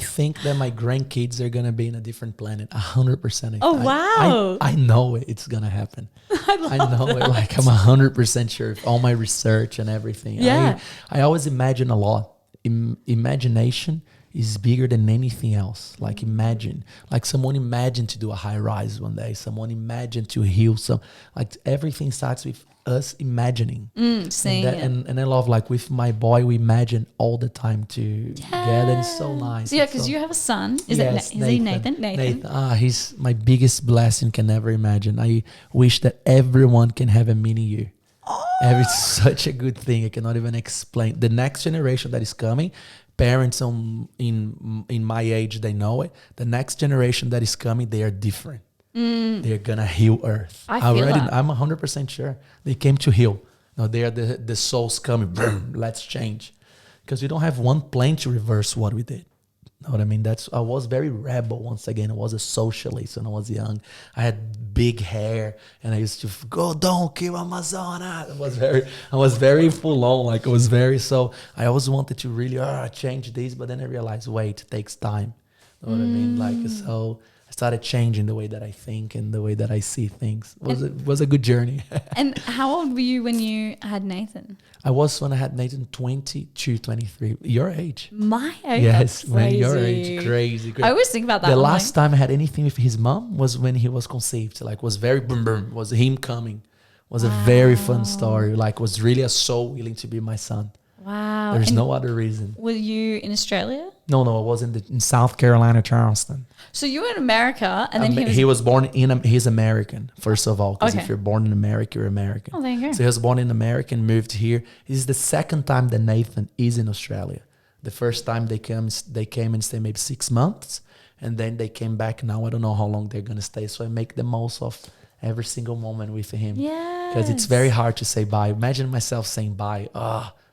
think that my grandkids are gonna be in a different planet 100%. Oh, wow. I know it's gonna happen. I know that. it. Like I'm 100% sure of all my research and everything. Yeah. I always imagine a lot. Imagination is bigger than anything else. Like imagine, like someone imagined to do a high rise one day. Someone imagined to heal some. Like everything starts with us imagining. Seeing it. And I love, like with my boy, we imagine all the time together. And it's so nice. So, yeah, because you have a son. Is he Nathan? Nathan. He's my biggest blessing can never imagine. I wish that everyone can have a mini you. It's such a good thing. I cannot even explain. The next generation that is coming, parents in my age, they know it. The next generation that is coming, they are different. They're gonna heal Earth. I'm 100% sure they came to heal. No, they are the souls coming. Boom, let's change, because we don't have one plane to reverse what we did. Know what I mean? I was very rebel once again. I was a socialist when I was young. I had big hair and I used to go, don't kill Amazonas. I was very full on. Like so I always wanted to really change this, but then I realized, wait, it takes time. Know what I mean? Like, so I started changing the way that I think and the way that I see things. It was a good journey. And how old were you when you had Nathan? I was, when I had Nathan, 22, 23. Your age. My age? Yes, man, your age. Crazy. I always think about that. The last time I had anything with his mom was when he was conceived. Like, was very boom, boom. Was him coming. Was a very fun story. Like, was really a soul willing to be my son. Wow. There's no other reason. Were you in Australia? No, I was in South Carolina, Charleston. So you were in America, and then he was born he's American, first of all, because if you're born in America, you're American. Oh, there you go. So he was born in America and moved here. This is the second time that Nathan is in Australia. The first time they came and stayed maybe 6 months, and then they came back. Now I don't know how long they're gonna stay. So I make the most of every single moment with him. Yeah. Because it's very hard to say bye. Imagine myself saying bye.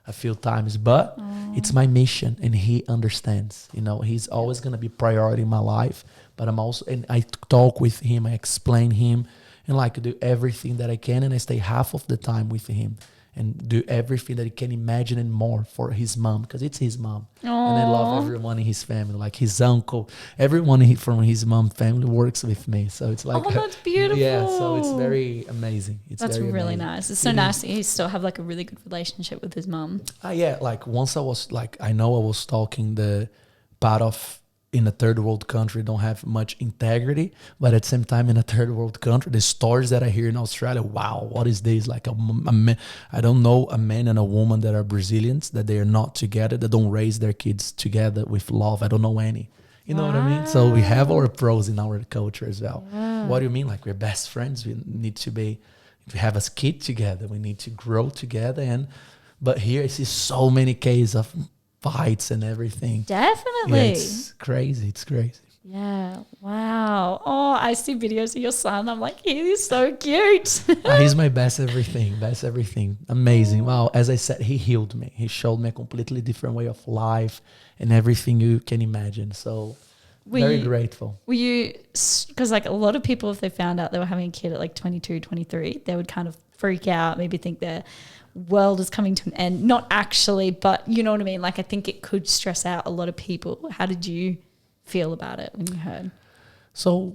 A few times, but it's my mission, and he understands. You know, he's always gonna be priority in my life. But I'm also, and I talk with him, I explain him, and like do everything that I can, and I stay half of the time with him, and do everything that he can imagine and more for his mom, because it's his mom. And I love everyone in his family, like his uncle, everyone from his mom family works with me. So it's like, that's beautiful. Yeah, so it's very amazing. That's very really amazing. nice. It's so nice that you still have like a really good relationship with his mom. Yeah, like once I was like, I know I was talking the part of in a third world country don't have much integrity, but at the same time in a third world country, the stories that I hear in Australia, wow, what is this? Like a man, I don't know a man and a woman that are Brazilians, that they are not together, that don't raise their kids together with love. I don't know any. You know what I mean? So we have our pros in our culture as well. Yeah. What do you mean? Like we're best friends. We need to be, if we have a kid together, we need to grow together. But here I see so many cases of fights and everything. Definitely. Yeah, it's crazy. Yeah. Wow. Oh, I see videos of your son. I'm like, he is so cute. He's my best everything. Amazing. Wow. As I said, he healed me. He showed me a completely different way of life and everything you can imagine. So very grateful. Were you, because like a lot of people, if they found out they were having a kid at like 22, 23, they would kind of freak out, maybe think their world is coming to an end. Not actually, but you know what I mean? Like I think it could stress out a lot of people. How did you feel about it when you heard? So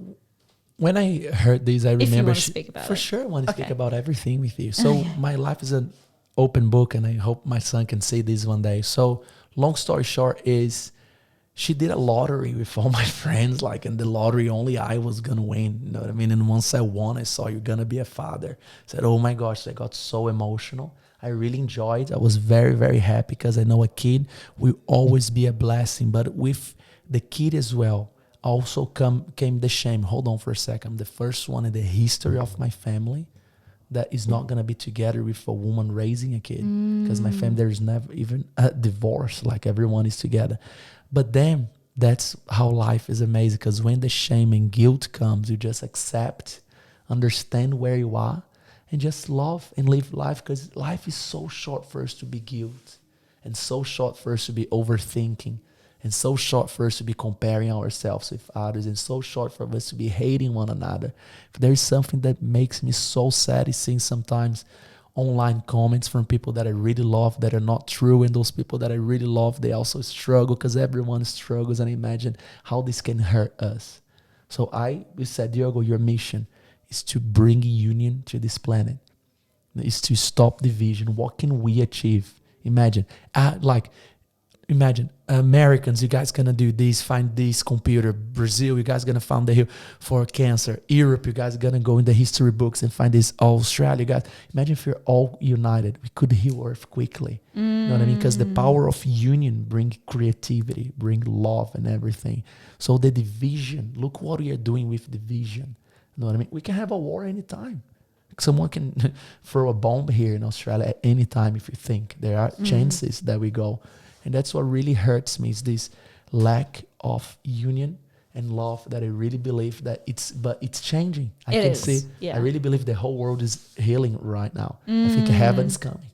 when I heard this, I If you remember want to speak about for it. sure I want to speak Okay. about everything with you. So my life is an open book, and I hope my son can see this one day. So long story short is she did a lottery with all my friends, like, and the lottery only I was gonna win. You know what I mean? And once I won, I saw you're gonna be a father. I said, oh my gosh, I got so emotional. I really enjoyed. I was very, very happy because I know a kid will always be a blessing. But with the kid as well, also came the shame. Hold on for a second. I'm the first one in the history of my family that is not gonna be together with a woman raising a kid, because my family there's never even a divorce, like everyone is together. But then that's how life is amazing, because when the shame and guilt comes, you just accept, understand where you are, and just love and live life, because life is so short for us to be guilt, and so short for us to be overthinking, and so short for us to be comparing ourselves with others, and so short for us to be hating one another. If there's something that makes me so sad is seeing sometimes online comments from people that I really love that are not true, and those people that I really love, they also struggle, because everyone struggles, and imagine how this can hurt us. So we said, Diogo, your mission is to bring union to this planet, is to stop division. What can we achieve? Imagine Americans, you guys gonna do this, find this computer. Brazil, you guys gonna find the hill for cancer. Europe, you guys gonna go in the history books and find this. Australia, you guys, imagine if we're all united, we could heal Earth quickly. You know what I mean? Because the power of union bring creativity, bring love and everything. So the division, look what we are doing with division. You know what I mean? We can have a war anytime. Someone can throw a bomb here in Australia at any time if you think. There are chances that we go. And that's what really hurts me, is this lack of union and love that I really believe that it's changing. I can see. Yeah. I really believe the whole world is healing right now. I think heaven's coming.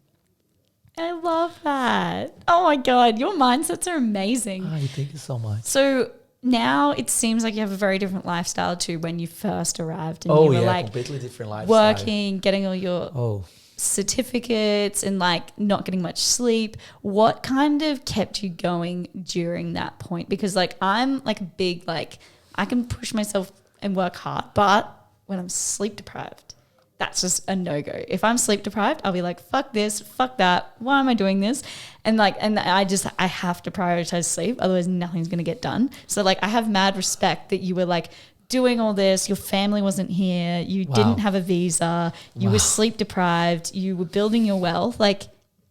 I love that. Oh my God, your mindsets are amazing. Oh, thank you so much. So now it seems like you have a very different lifestyle to when you first arrived, and you were like completely different lifestyle. working, getting all your certificates, and like not getting much sleep. What kind of kept you going during that point? Because like I'm like a big, like I can push myself and work hard, but when I'm sleep deprived, that's just a no-go. If I'm sleep deprived, I'll be like, fuck this, fuck that. Why am I doing this? And like, and I have to prioritize sleep. Otherwise nothing's going to get done. So like, I have mad respect that you were like doing all this. Your family wasn't here. You didn't have a visa. You were sleep deprived. You were building your wealth. Like,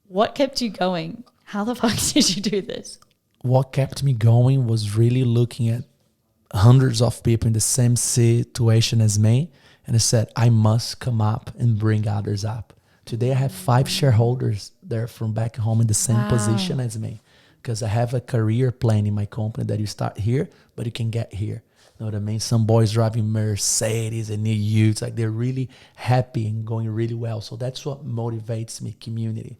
what kept you going? How the fuck did you do this? What kept me going was really looking at hundreds of people in the same situation as me. And I said, I must come up and bring others up. Today I have 5 shareholders that are from back home in the same position as me, because I have a career plan in my company that you start here, but you can get here. You know what I mean? Some boys driving Mercedes and new youths, like they're really happy and going really well. So that's what motivates me, community.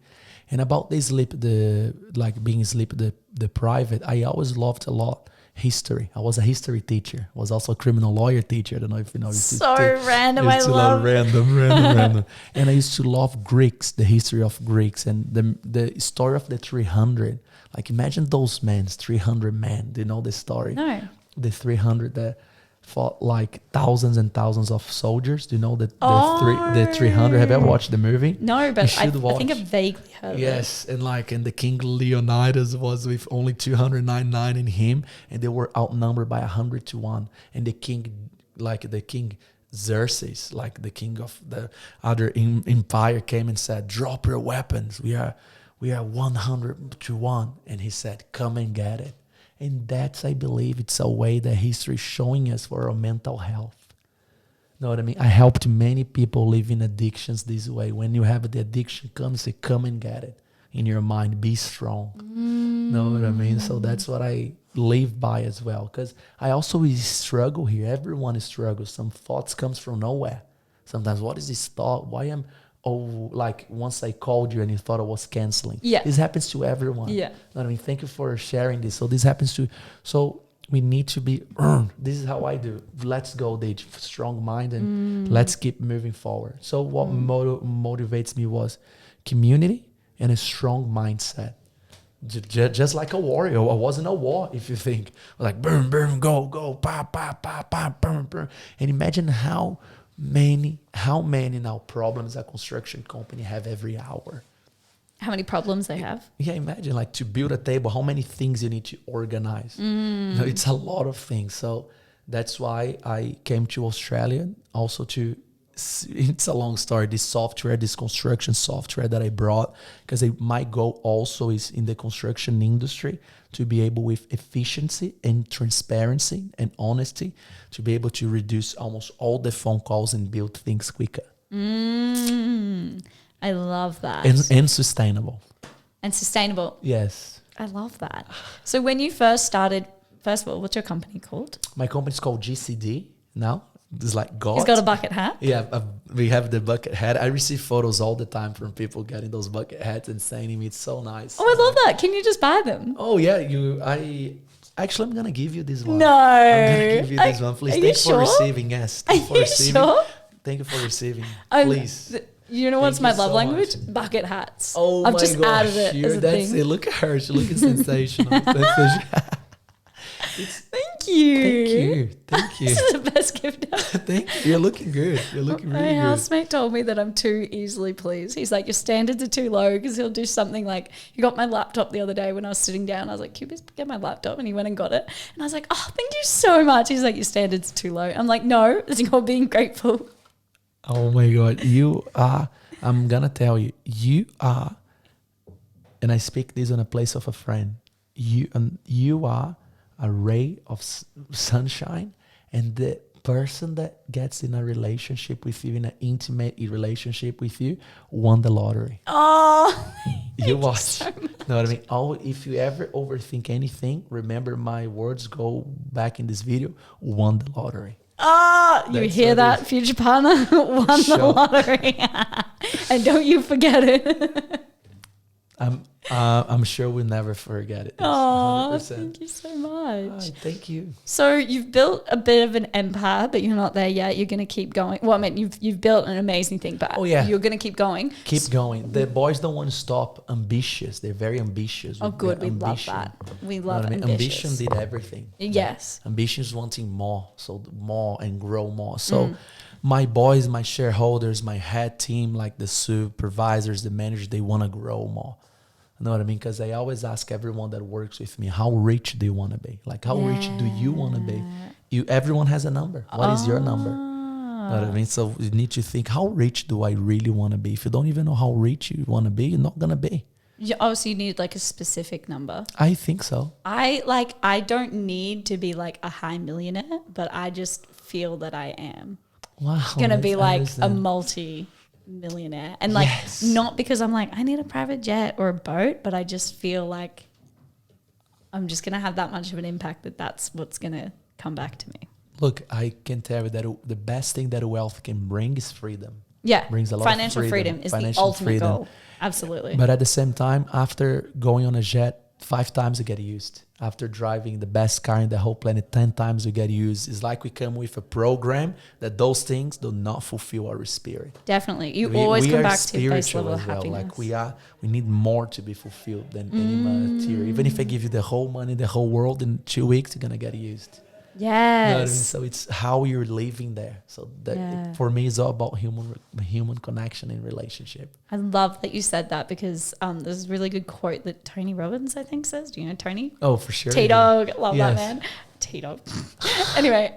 And about the sleep, being sleep deprived, I always loved a lot history. I was a history teacher. I was also a criminal lawyer teacher. I don't know if you know. So random. I love random. And I used to love Greeks, the history of Greeks, and the story of the 300. Like imagine those men, 300 men. Do you know the story? No. The 300 that fought like thousands and thousands of soldiers. Do you know the 300? Have you ever watched the movie? No, but I think I've vaguely heard of it. Yes, and the King Leonidas was with only 299 in him, and they were outnumbered by 100 to 1. And the king Xerxes, like the king of the other empire, came and said, "Drop your weapons. We are 100 to 1." And he said, "Come and get it." And that's, I believe, it's a way that history is showing us for our mental health. Know what I mean? I helped many people live in addictions this way. When you have the addiction come, say, come and get it in your mind. Be strong. Know what I mean? So that's what I live by as well. Because I also struggle here. Everyone struggles. Some thoughts comes from nowhere. Sometimes, what is this thought? Why am... Oh, like once I called you and you thought I was canceling. Yeah. This happens to everyone. Yeah. Know what I mean? Thank you for sharing this. So this happens to... So we need to be this is how I do. Let's go, the strong mind, and let's keep moving forward. So what motivates me was community and a strong mindset. Just like a warrior. I wasn't a war, if you think. Like boom, boom, go, go, pa, pa, pa, pa, boom, boom. And imagine how many now problems a construction company have every hour. How many problems they have? Yeah, imagine like to build a table, how many things you need to organize. You know, it's a lot of things. So that's why I came to Australia also to, it's a long story, this construction software that I brought, because my goal also is in the construction industry to be able with efficiency and transparency and honesty to be able to reduce almost all the phone calls and build things quicker. I love that. And sustainable. And sustainable. Yes. I love that. So when you first started, first of all, what's your company called? My company's called GCD now. It's like God. He's got a bucket hat. Yeah, we have the bucket hat. I receive photos all the time from people getting those bucket hats and saying it's so nice. Oh, I love that. Can you just buy them? Oh yeah, I'm gonna give you this one. No. I'm gonna give you this one. Please. Thank you for receiving. Yes. Thank you for receiving. Sure? Thank you for receiving. Please. You know what's my Thank you love so language? much. Bucket hats. Oh I've my just gosh, added it as a that's thing. it. Look at her. She's looking sensational. Thank you. Thank you. This is the best gift ever. Thank you. You're looking good. You're looking My really good. housemate told me that I'm too easily pleased. He's like, your standards are too low, because he'll do something like, he got my laptop the other day when I was sitting down. I was like, can you please get my laptop? And he went and got it. And I was like, oh, thank you so much. He's like, your standards are too low. I'm like, no, it's called being grateful. Oh my God. I'm going to tell you, you are, and I speak this on a place of a friend, you are a ray of sunshine, and the person that gets in a relationship with you, in an intimate relationship with you, won the lottery. Oh, You watch. So know what I mean? If you ever overthink anything, remember my words, go back in this video, won the lottery. oh, you hear that, future partner? Won the lottery. And don't you forget it. I'm sure we'll never forget it. Oh, 100%. thank you so much. Thank you. So you've built a bit of an empire, but you're not there yet. You're going to keep going. Well, I mean, you've built an amazing thing, but you're going to keep going. Keep going. The boys don't want to stop. Ambitious. They're very ambitious. Oh, good. We love that. We love ambitious. Ambition did everything. Yes. Ambition is wanting more. So more and grow more. So my boys, my shareholders, my head team, like the supervisors, the managers, they want to grow more. You know what I mean? Because I always ask everyone that works with me, how rich do you want to be? Like, how rich do you want to be? Everyone has a number. What is your number? You know what I mean? So you need to think, how rich do I really want to be? If you don't even know how rich you want to be, you're not going to be. So you need like a specific number. I think so. I don't need to be like a high millionaire, but I just feel that I am. Wow. Gonna be like a multi-millionaire, and like not because I'm like I need a private jet or a boat, but I just feel like I'm just gonna have that much of an impact that's what's gonna come back to me. Look, I can tell you that the best thing that wealth can bring is freedom. Yeah, brings a lot financial of freedom is the ultimate goal. Absolutely. But at the same time, after going on a jet 5 times, you get used. After driving the best car in the whole planet 10 times, we get used. It's like we come with a program that those things do not fulfill our spirit. Definitely. You always come back to base level of well. happiness. Like we need more to be fulfilled than any material. Even if I give you the whole money, the whole world in 2 weeks, you're going to get used. Yes. You know what I mean? So it's how you're living there. So that for me, it's all about human connection and relationship. I love that you said that, because there's a really good quote that Tony Robbins, I think, says. Do you know Tony? Oh, for sure. T-Dog. Love that man. T-Dog. Anyway,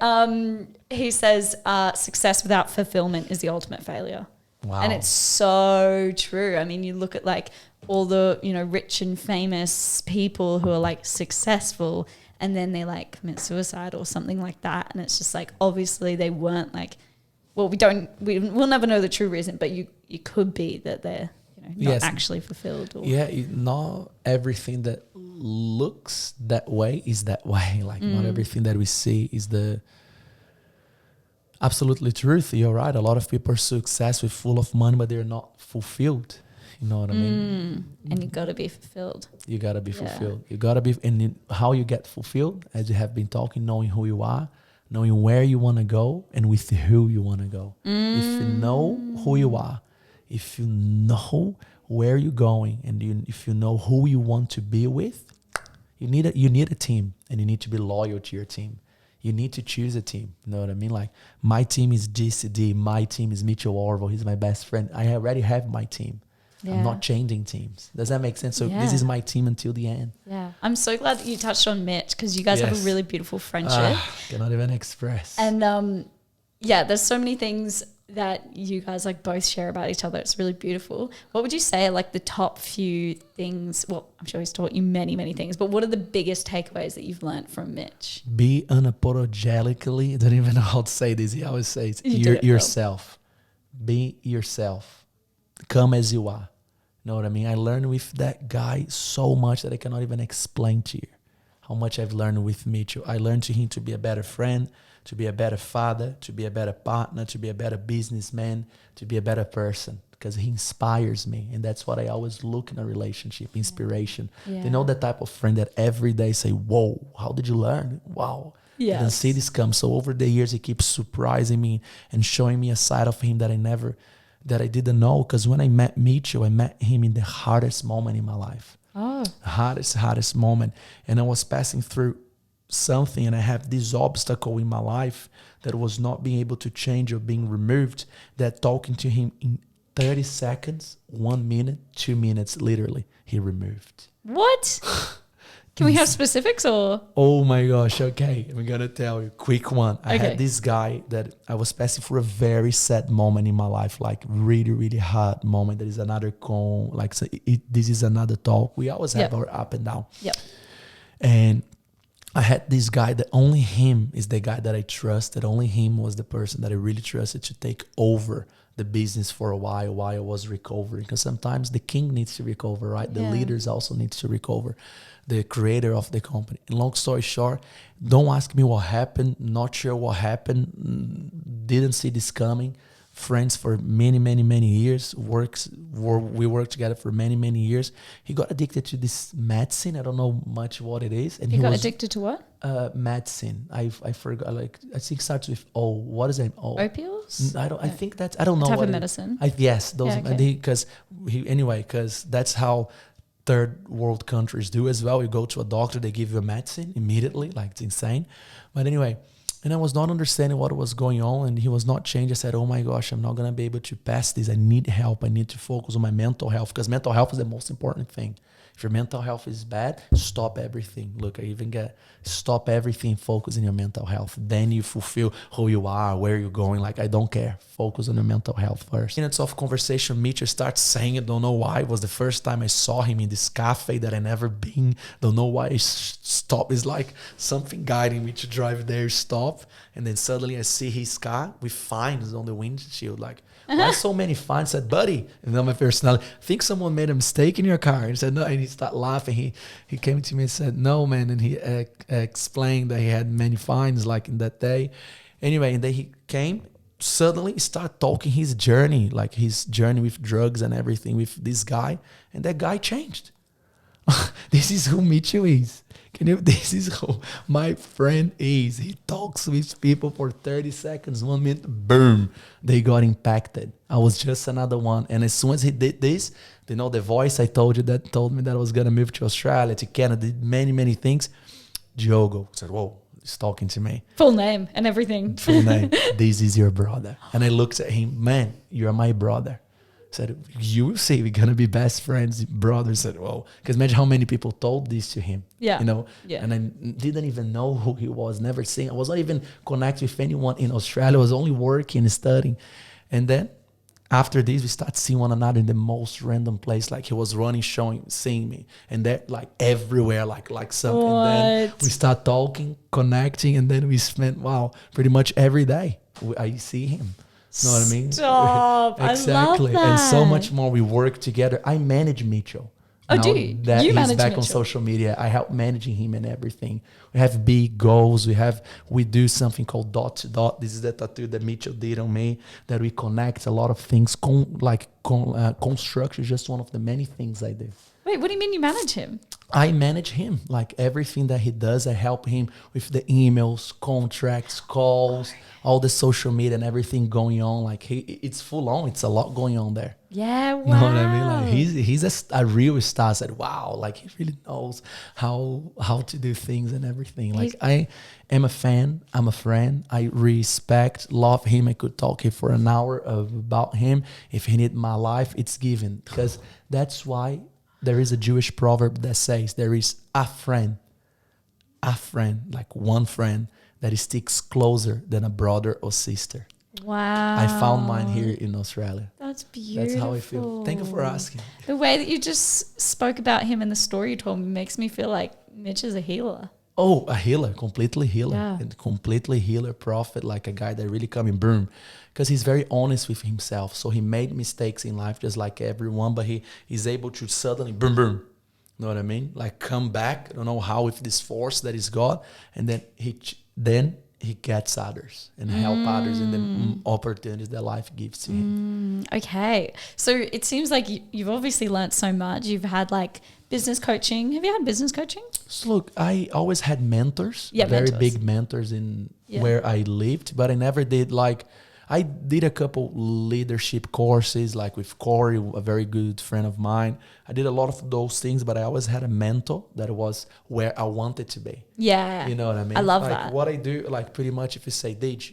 he says, success without fulfillment is the ultimate failure. Wow. And it's so true. I mean, you look at like all the, rich and famous people who are like successful, and then they like commit suicide or something like that. And it's just like, obviously they weren't like, well, we'll never know the true reason, but you could be that they're, not actually fulfilled. Or not everything that looks that way is that way. Like not everything that we see is the absolutely truth. You're right. A lot of people are successful, full of money, but they're not fulfilled. You know what I mean? And you got to be fulfilled. You gotta be fulfilled. You gotta be, how you get fulfilled, as you have been talking, knowing who you are, knowing where you want to go, and with who you want to go. If you know who you are, if you know where you're going, and if you know who you want to be with, you need a team, and you need to be loyal to your team. You need to choose a team. You know what I mean? Like, my team is GCD. My team is Mitchell Orville. He's my best friend. I already have my team. Yeah. I'm not changing teams. Does that make sense? So this is my team until the end. Yeah. I'm so glad that you touched on Mitch, because you guys have a really beautiful friendship. Cannot even express. And there's so many things that you guys like both share about each other. It's really beautiful. What would you say are like the top few things? Well, I'm sure he's taught you many, many things, but what are the biggest takeaways that you've learned from Mitch? Be unapologetically, I don't even know how to say this. He always says, yourself. Be yourself. Come as you are. You know what I mean? I learned with that guy so much that I cannot even explain to you how much I've learned with Mitchell. I learned to him to be a better friend, to be a better father, to be a better partner, to be a better businessman, to be a better person, because he inspires me. And that's what I always look in a relationship, inspiration. Yeah. You know, that type of friend that every day say, whoa, how did you learn? Wow. Yes. I didn't see this come. So over the years, he keeps surprising me and showing me a side of him that I didn't know. Because when I met Mitchell, I met him in the hardest moment in my life. Oh. Hardest moment. And I was passing through something, and I have this obstacle in my life that was not being able to change or being removed, that talking to him in 30 seconds, 1 minute, 2 minutes, literally, he removed. What? Can we have specifics or? Oh my gosh. Okay. I'm going to tell you quick one. I had this guy that I was passing through a very sad moment in my life, like really, really hard moment. There is another like, so this is another talk. We always have our up and down. Yep. And I had this guy that only him is the guy that I trusted. Only him was the person that I really trusted to take over the business for a while I was recovering. Because sometimes the king needs to recover, right? The leaders also need to recover. The creator of the company. And long story short, don't ask me what happened. Not sure what happened. Didn't see this coming. Friends for many, many, many years. We worked together for many, many years. He got addicted to this medicine. I don't know much what it is. And he got addicted to what? Medicine. I forgot. Like, I think it starts with O. What is it? O. Opiates? I think that's. I don't know. Type of medicine. Yes, those. Because that's how third world countries do as well. You go to a doctor, they give you a medicine immediately. Like, it's insane. But anyway. And I was not understanding what was going on, and he was not changing. I said, oh my gosh, I'm not going to be able to pass this. I need help. I need to focus on my mental health, because mental health is the most important thing. If your mental health is bad, stop everything. Look, I even stop everything, focus on your mental health. Then you fulfill who you are, where you're going. Like, I don't care. Focus on your mental health first. Minutes of conversation, Mitchell starts saying, I don't know why. It was the first time I saw him in this cafe that I never been. Don't know why he stopped. It's like something guiding me to drive there, stop. And then suddenly I see his car with fines on the windshield. Like, why so many fines? I said, buddy, and then my personality, I think someone made a mistake in your car. And he said, no, and he started laughing. He came to me and said, no, man. And he explained that he had many fines like in that day. Anyway, and then he came, suddenly he started talking his journey, like his journey with drugs and everything with this guy. And that guy changed. This is who Mitchell is. This is who my friend is. He talks with people for 30 seconds, 1 minute, boom, they got impacted. I was just another one. And as soon as he did this, you know, the voice I told you that told me that I was going to move to Australia, to Canada, did many, many things. Diogo said, whoa, he's talking to me. Full name and everything. Full name. This is your brother. And I looked at him, man, you're my brother. Said, you will see, we're going to be best friends, brothers. Said, whoa. Because imagine how many people told this to him. Yeah. You know? Yeah. And I didn't even know who he was, never seen. I was not even connected with anyone in Australia. I was only working and studying. And then after this, we start seeing one another in the most random place. Like, he was running, seeing me. And that, like, everywhere, like something. What? And then we start talking, connecting. And then we spent, pretty much every day I see him. You know what I mean? Stop. Exactly. I love that. And so much more. We work together. I manage Mitchell. Oh, Now do you? that You he's manage back on Mitchell. social media, I help managing him and everything. We have big goals. We do something called dot to dot. This is the tattoo that Mitchell did on me, that we connect a lot of things. Construction is just one of the many things I do. Wait, what do you mean you manage him? I manage him, like everything that he does. I help him with the emails, contracts, calls, all the social media and everything going on. Like it's full on. It's a lot going on there. Yeah, wow. You know what I mean? Like he's a real star. Said, wow, like he really knows how to do things and everything. Like I am a fan. I'm a friend. I respect, love him. I could talk here for an hour about him. If he need my life, it's given, because that's why there is a Jewish proverb that says there is a friend, like one friend that sticks closer than a brother or sister. Wow. I found mine here in Australia. That's beautiful. That's how I feel. Thank you for asking. The way that you just spoke about him and the story you told me makes me feel like Mitch is a healer. Oh, a healer, completely healer. Yeah. And completely healer prophet, like a guy that really come in boom. Because he's very honest with himself. So he made mistakes in life just like everyone, but he is able to suddenly boom, boom. You know what I mean? Like come back, I don't know how, with this force that is God. And then he gets others and help others in the opportunities that life gives to him. Okay. So it seems like you've obviously learnt so much. You've had like business coaching. Have you had business coaching? So look, I always had mentors, very big mentors in where I lived, but I never did I did a couple leadership courses, like with Corey, a very good friend of mine. I did a lot of those things, but I always had a mentor that was where I wanted to be. Yeah. You know what I mean? I love like that. What I do, like pretty much if you say, Dij,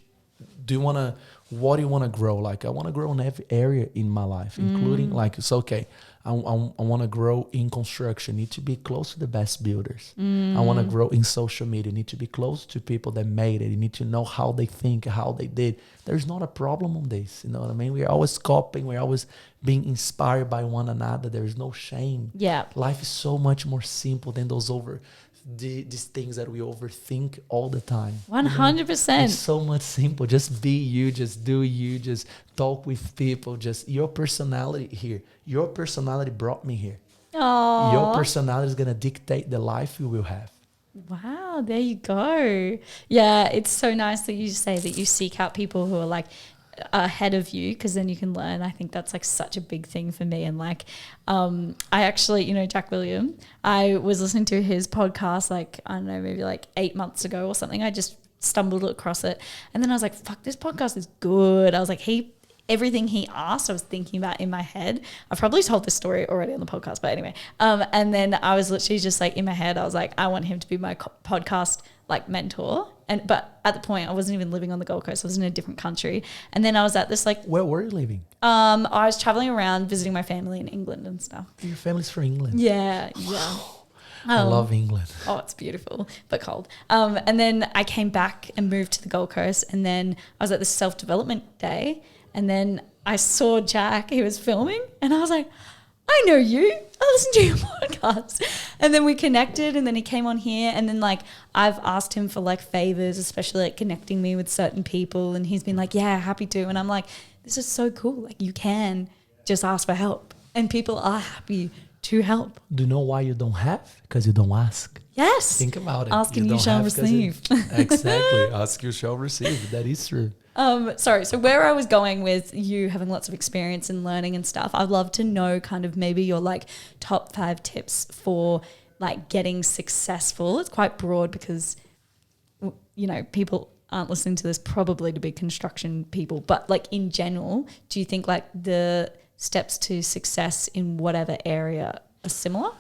what do you want to grow? Like I want to grow in every area in my life, including like, it's okay. I want to grow in construction, need to be close to the best builders. I want to grow in social media, need to be close to people that made it. You need to know how they think, how they did. There's not a problem on this, you know what I mean? We're always copying, we're always being inspired by one another. There is no shame. Yeah. Life is so much more simple than these things that we overthink all the time. 100%. It's so much simple. Just be you, just do you, just talk with people, just your personality here. Your personality brought me here. Aww. Your personality is going to dictate the life you will have. Wow, there you go. Yeah, it's so nice that you say that you seek out people who are like ahead of you, because then you can learn. I think that's like such a big thing for me. And like I actually, Jack William, I was listening to his podcast like, I don't know, maybe like 8 months ago or something. I just stumbled across it, and then I was like, fuck, this podcast is good. I was like, everything he asked, I was thinking about in my head. I've probably told this story already on the podcast, but anyway. And then I was literally just like in my head, I was like, I want him to be my podcast like mentor. But at the point, I wasn't even living on the Gold Coast. I was in a different country. And then I was at this like... Where were you living? I was traveling around visiting my family in England and stuff. Your family's from England? Yeah. I love England. Oh, it's beautiful, but cold. And then I came back and moved to the Gold Coast. And then I was at this self-development day. And then I saw Jack, he was filming. And I was like, I know you. I listened to your podcast. And then we connected, and then he came on here, and then like I've asked him for like favors, especially like connecting me with certain people, and he's been like, yeah, happy to. And I'm like, this is so cool. Like you can just ask for help, and people are happy to help. Do you know why you don't have? Because you don't ask. Yes. Think about it. Ask and you shall receive. Exactly. Ask you shall receive. That is true. Sorry. So where I was going with you having lots of experience in learning and stuff, I'd love to know kind of maybe your like top 5 tips for like getting successful. It's quite broad because, people aren't listening to this probably to be construction people, but like in general, do you think like the steps to success in whatever area are similar?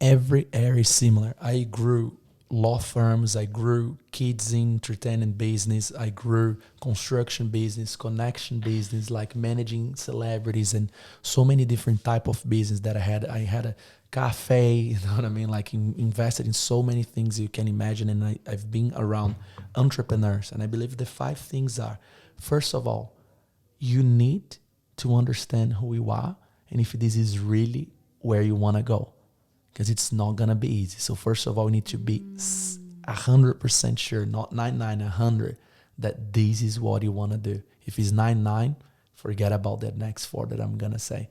Every area is similar. I grew law firms, I grew kids in entertainment business, I grew construction business, connection business, like managing celebrities and so many different type of business that I had. I had a cafe, you know what I mean? Like invested in so many things you can imagine. And I've been around entrepreneurs, and I believe the 5 things are, first of all, you need to understand who you are and if this is really where you want to go. Because it's not going to be easy. So first of all, you need to be 100% sure, not 99, 100, that this is what you want to do. If it's 99, forget about that next 4 that I'm going to say.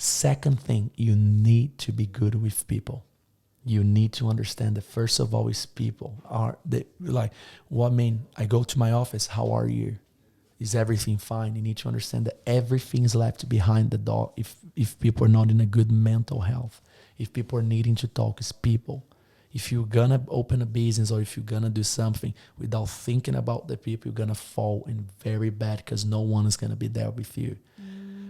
Second thing, you need to be good with people. You need to understand that first of all is people are they like what mean I go to my office, how are you? Is everything fine? You need to understand that everything is left behind the door if people are not in a good mental health. If people are needing to talk, it's people. If you're gonna open a business or if you're gonna do something without thinking about the people, you're gonna fall in very bad because no one is gonna be there with you.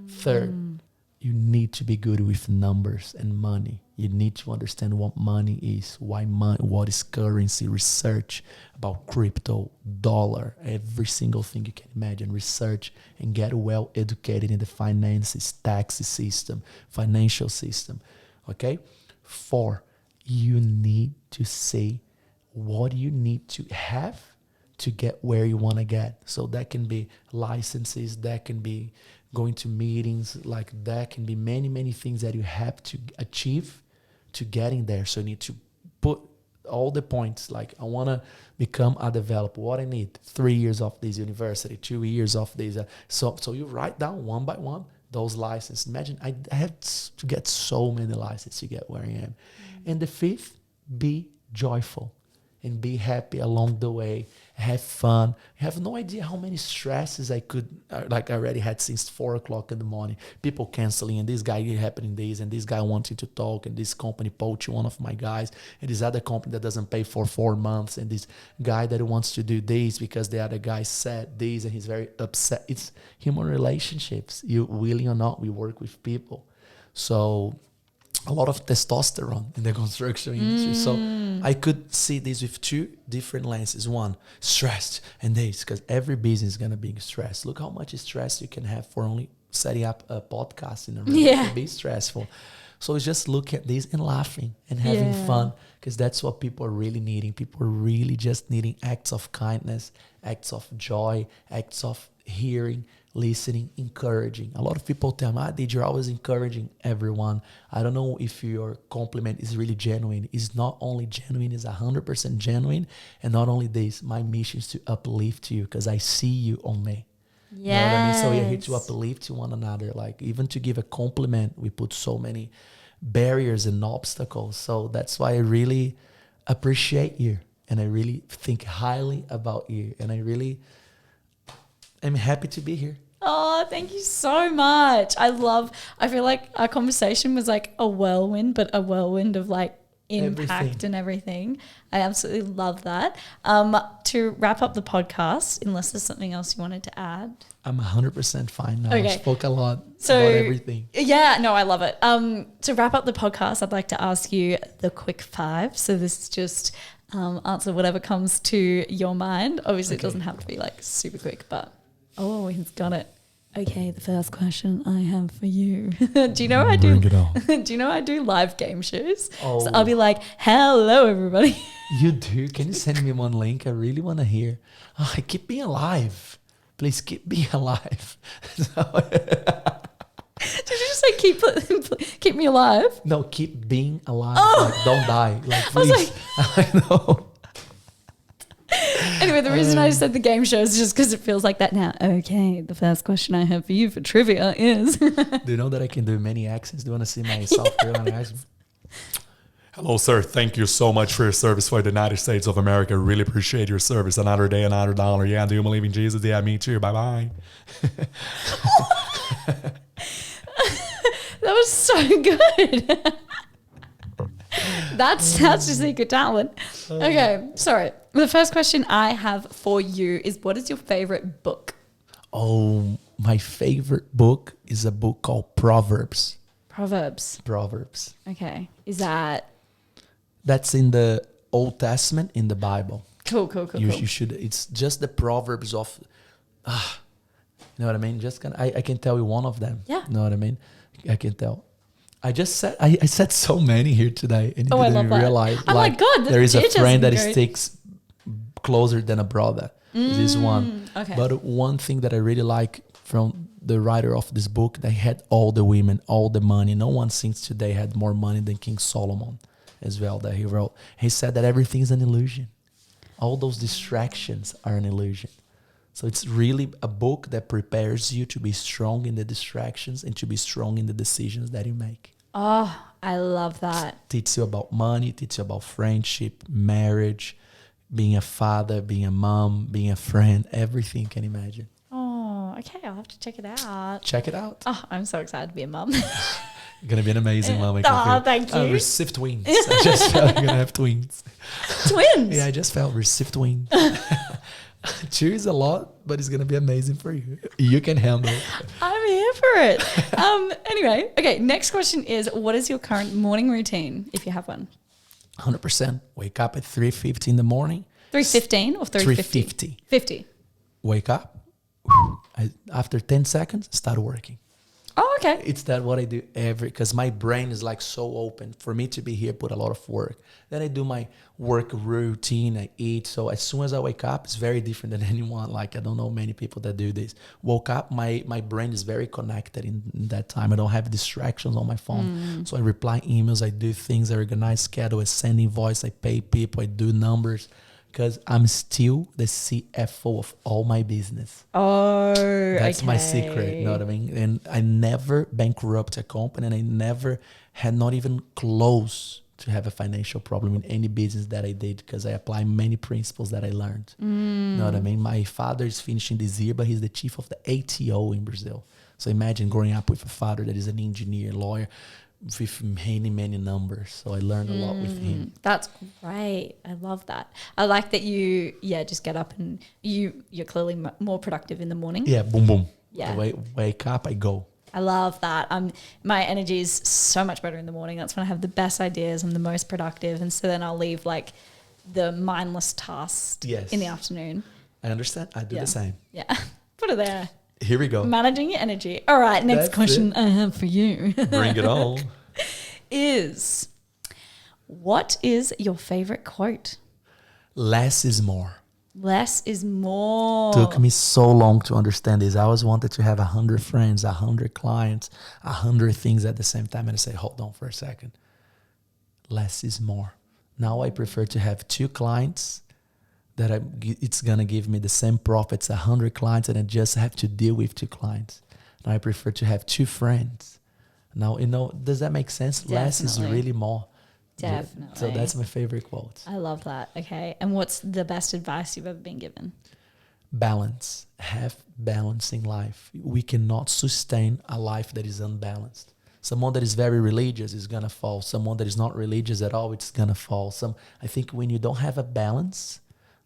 Third, you need to be good with numbers and money. You need to understand what money is, why money, what is currency, research about crypto, dollar, every single thing you can imagine. Research and get well educated in the finances, tax system, financial system. Okay? 4, you need to say what you need to have to get where you want to get. So that can be licenses, that can be going to meetings, like that can be many, many things that you have to achieve to getting there. So you need to put all the points, like I want to become a developer. What I need, 3 years of this university, 2 years of this. So you write down one by one those licenses. Imagine I had to get so many licenses to get where I am. And the 5th, be joyful and be happy along the way. Have fun. I have no idea how many stresses I already had since 4 o'clock in the morning. People canceling, and this guy happening this, and this guy wanting to talk, and this company poaching one of my guys, and this other company that doesn't pay for 4 months, and this guy that wants to do this because the other guy said this, and he's very upset. It's human relationships. You willing or not, we work with people. So a lot of testosterone in the construction industry. So I could see this with 2 different lenses. One, stressed, and this, because every business is going to be stressed. Look how much stress you can have for only setting up a podcast in a room. It can be stressful. So just look at this and laughing and having fun, because that's what people are really needing. People are really just needing acts of kindness, acts of joy, acts of hearing, listening, encouraging. A lot of people tell me, Did, you're always encouraging everyone. I don't know if your compliment is really genuine. It's not only genuine, it's 100% genuine. And not only this, my mission is to uplift you because I see you on me. Yes. You know what I mean? So we're here to uplift to one another. Like even to give a compliment, we put so many barriers and obstacles. So that's why I really appreciate you. And I really think highly about you. And I'm happy to be here. Oh, thank you so much. I feel like our conversation was like a whirlwind, but a whirlwind of like impact and everything. I absolutely love that. To wrap up the podcast, unless there's something else you wanted to add. I'm 100% fine now. Okay. I spoke a lot about everything. Yeah, no, I love it. To wrap up the podcast, I'd like to ask you the quick 5. So this is just answer whatever comes to your mind. Obviously, It doesn't have to be like super quick, but he's got it. Okay, the first question I have for you. Do you know I do? Bring it on. Do you know I do live game shows? Oh. So I'll be like, "Hello, everybody." You do? Can you send me one link? I really want to hear. Oh, I keep being alive. Please keep being alive. Did you just say keep me alive? No, keep being alive. Oh. Like, don't die. Like, please. I know. Anyway, the reason I said the game show is just because it feels like that now. Okay, the first question I have for you for trivia is... Do you know that I can do many accents? Do you want to see my South Carolina accent? Hello, sir. Thank you so much for your service for the United States of America. Really appreciate your service. Another day, another dollar. Yeah, do you believe in Jesus? Yeah, me too. Bye-bye. That was so good. That's your secret talent. Okay, sorry. The first question I have for you is, what is your favorite book? Oh, my favorite book is a book called Proverbs. Proverbs. Okay. Is that... That's in the Old Testament in the Bible. Cool. You should. It's just the Proverbs of... you know what I mean? I can tell you one of them. Yeah. You know what I mean? I can tell. I said so many here today, and I love that. Realize. I'm like, God, there is a friend that sticks closer than a brother. This is one. Okay. But one thing that I really like from the writer of this book, they had all the women, all the money. No one since today had more money than King Solomon as well that he wrote. He said that everything is an illusion. All those distractions are an illusion. So it's really a book that prepares you to be strong in the distractions and to be strong in the decisions that you make. Oh, I love that. Teach you about money, teach you about friendship, marriage, being a father, being a mom, being a friend, everything you can imagine. Oh, okay. I'll have to check it out. Check it out. Oh, I'm so excited to be a mum. You're going to be an amazing mom. I can Oh, feel. thank you. Receive twins. I just felt you're going to have twins. Twins. Yeah, I just felt receive twins. Two is a lot, but it's going to be amazing for you. You can handle it. I'm here for it. Anyway, okay. Next question is, what is your current morning routine, if you have one? 100%. Wake up at 3:50 in the morning. 3:15 or 3:50? 3:50. 50. Wake up. After 10 seconds, start working. Oh, okay. It's that what I do because my brain is like so open. For me to be here, put a lot of work. Then I do my work routine, I eat. So as soon as I wake up, it's very different than anyone. Like, I don't know many people that do this. Woke up, my brain is very connected in that time. I don't have distractions on my phone. So I reply emails, I do things, I organize schedule, I send invoice, I pay people, I do numbers. Because I'm still the CFO of all my business. Oh, That's my secret, you know what I mean? And I never bankrupt a company, and I never had not even close to have a financial problem in any business that I did, because I apply many principles that I learned. You know what I mean? My father is finishing this year, but he's the chief of the ATO in Brazil. So imagine growing up with a father that is an engineer, lawyer, with many, many numbers. So I learned a lot with him. That's great. I love that. I like that you, just get up and you're clearly more productive in the morning. Yeah, boom, boom. Yeah. I wake up, I go. I love that. My energy is so much better in the morning. That's when I have the best ideas. I'm the most productive. And so then I'll leave like the mindless tasks in the afternoon. I understand. I do the same. Yeah. Put it there. Here we go. Managing your energy. All right. Next That's question it. I have for you Bring it on. is, what is your favorite quote? Less is more. Less is more. Took me so long to understand this. I always wanted to have 100 friends, 100 clients, 100 things at the same time. And I said, hold on for a second. Less is more. Now I prefer to have 2 clients that it's going to give me the same profits, 100 clients, and I just have to deal with 2 clients. Now I prefer to have 2 friends. Now, does that make sense? Definitely. Less is really more. Definitely. So that's my favorite quote. I love that. Okay. And what's the best advice you've ever been given? Balance. Have balance in life. We cannot sustain a life that is unbalanced. Someone that is very religious is going to fall. Someone that is not religious at all, it's going to fall. I think when you don't have a balance,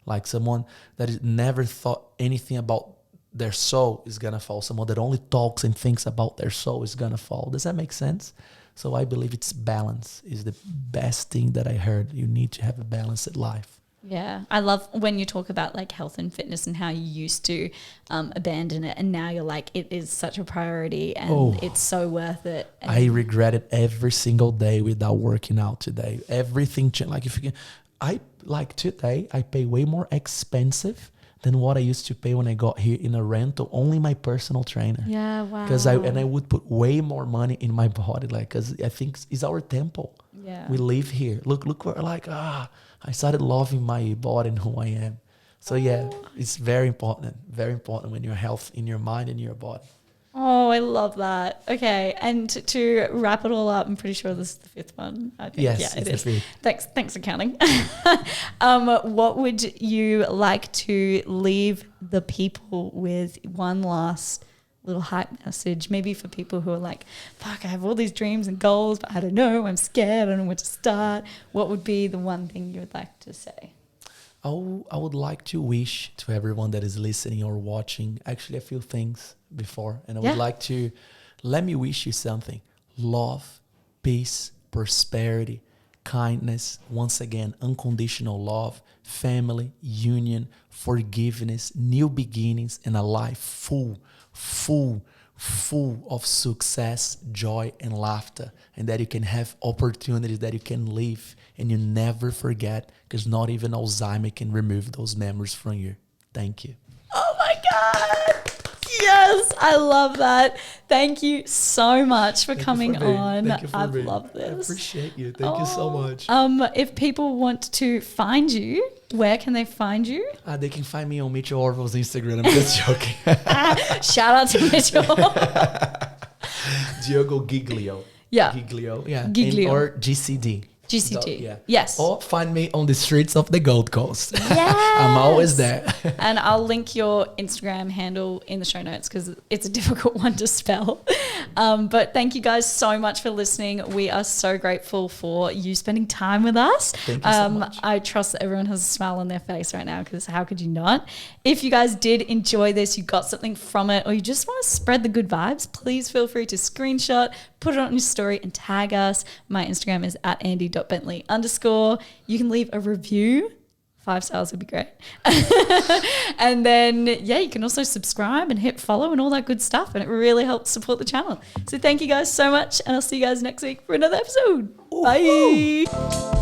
like someone that has never thought anything about their soul is going to fall. Someone that only talks and thinks about their soul is going to fall. Does that make sense? So I believe it's balance is the best thing that I heard. You need to have a balanced life. Yeah. I love when you talk about like health and fitness and how you used to abandon it. And now you're like, it is such a priority and it's so worth it. And I regret it every single day without working out today. Everything, like if you can, today I pay way more expensive than what I used to pay when I got here in a rental, only my personal trainer. yeah, wow. Because I would put way more money in my body, because I think it's our temple. Yeah. We live here. Look, we're I started loving my body and who I am. So it's very important when your health in your mind and your body. Oh, I love that. Okay. And to wrap it all up, I'm pretty sure this is the 5th one. I think. Yes, yeah, it it's is. the 5th. Thanks for counting. What would you like to leave the people with? One last little hype message, maybe for people who are like, fuck, I have all these dreams and goals, but I don't know, I'm scared, I don't know where to start. What would be the one thing you would like to say? I would like to wish to everyone that is listening or watching, actually a few things before. And I would like to, let me wish you something. Love, peace, prosperity, kindness, once again, unconditional love, family, union, forgiveness, new beginnings, and a life full of success, joy, and laughter, and that you can have opportunities that you can live and you never forget, because not even Alzheimer can remove those memories from you. Thank you. Oh my God. Yes, I love that. Thank you so much for coming on. I've loved I this. appreciate you. Thank you so much. If people want to find you, where can they find you? They can find me on Mitchell Orville's Instagram. I'm just joking. Shout out to Mitchell. Diogo Giglio. Yeah. Giglio. Yeah. Giglio. Or GCD. GCD. Yeah. Yes. Or find me on the streets of the Gold Coast. Yes. I'm always there. And I'll link your Instagram handle in the show notes because it's a difficult one to spell. But thank you guys so much for listening. We are so grateful for you spending time with us. Thank you so much. I trust that everyone has a smile on their face right now because how could you not? If you guys did enjoy this, you got something from it, or you just want to spread the good vibes, please feel free to screenshot, put it on your story and tag us. My Instagram is @andy.bentley_. You can leave a review. 5 stars would be great. And then, you can also subscribe and hit follow and all that good stuff. And it really helps support the channel. So thank you guys so much. And I'll see you guys next week for another episode. Bye.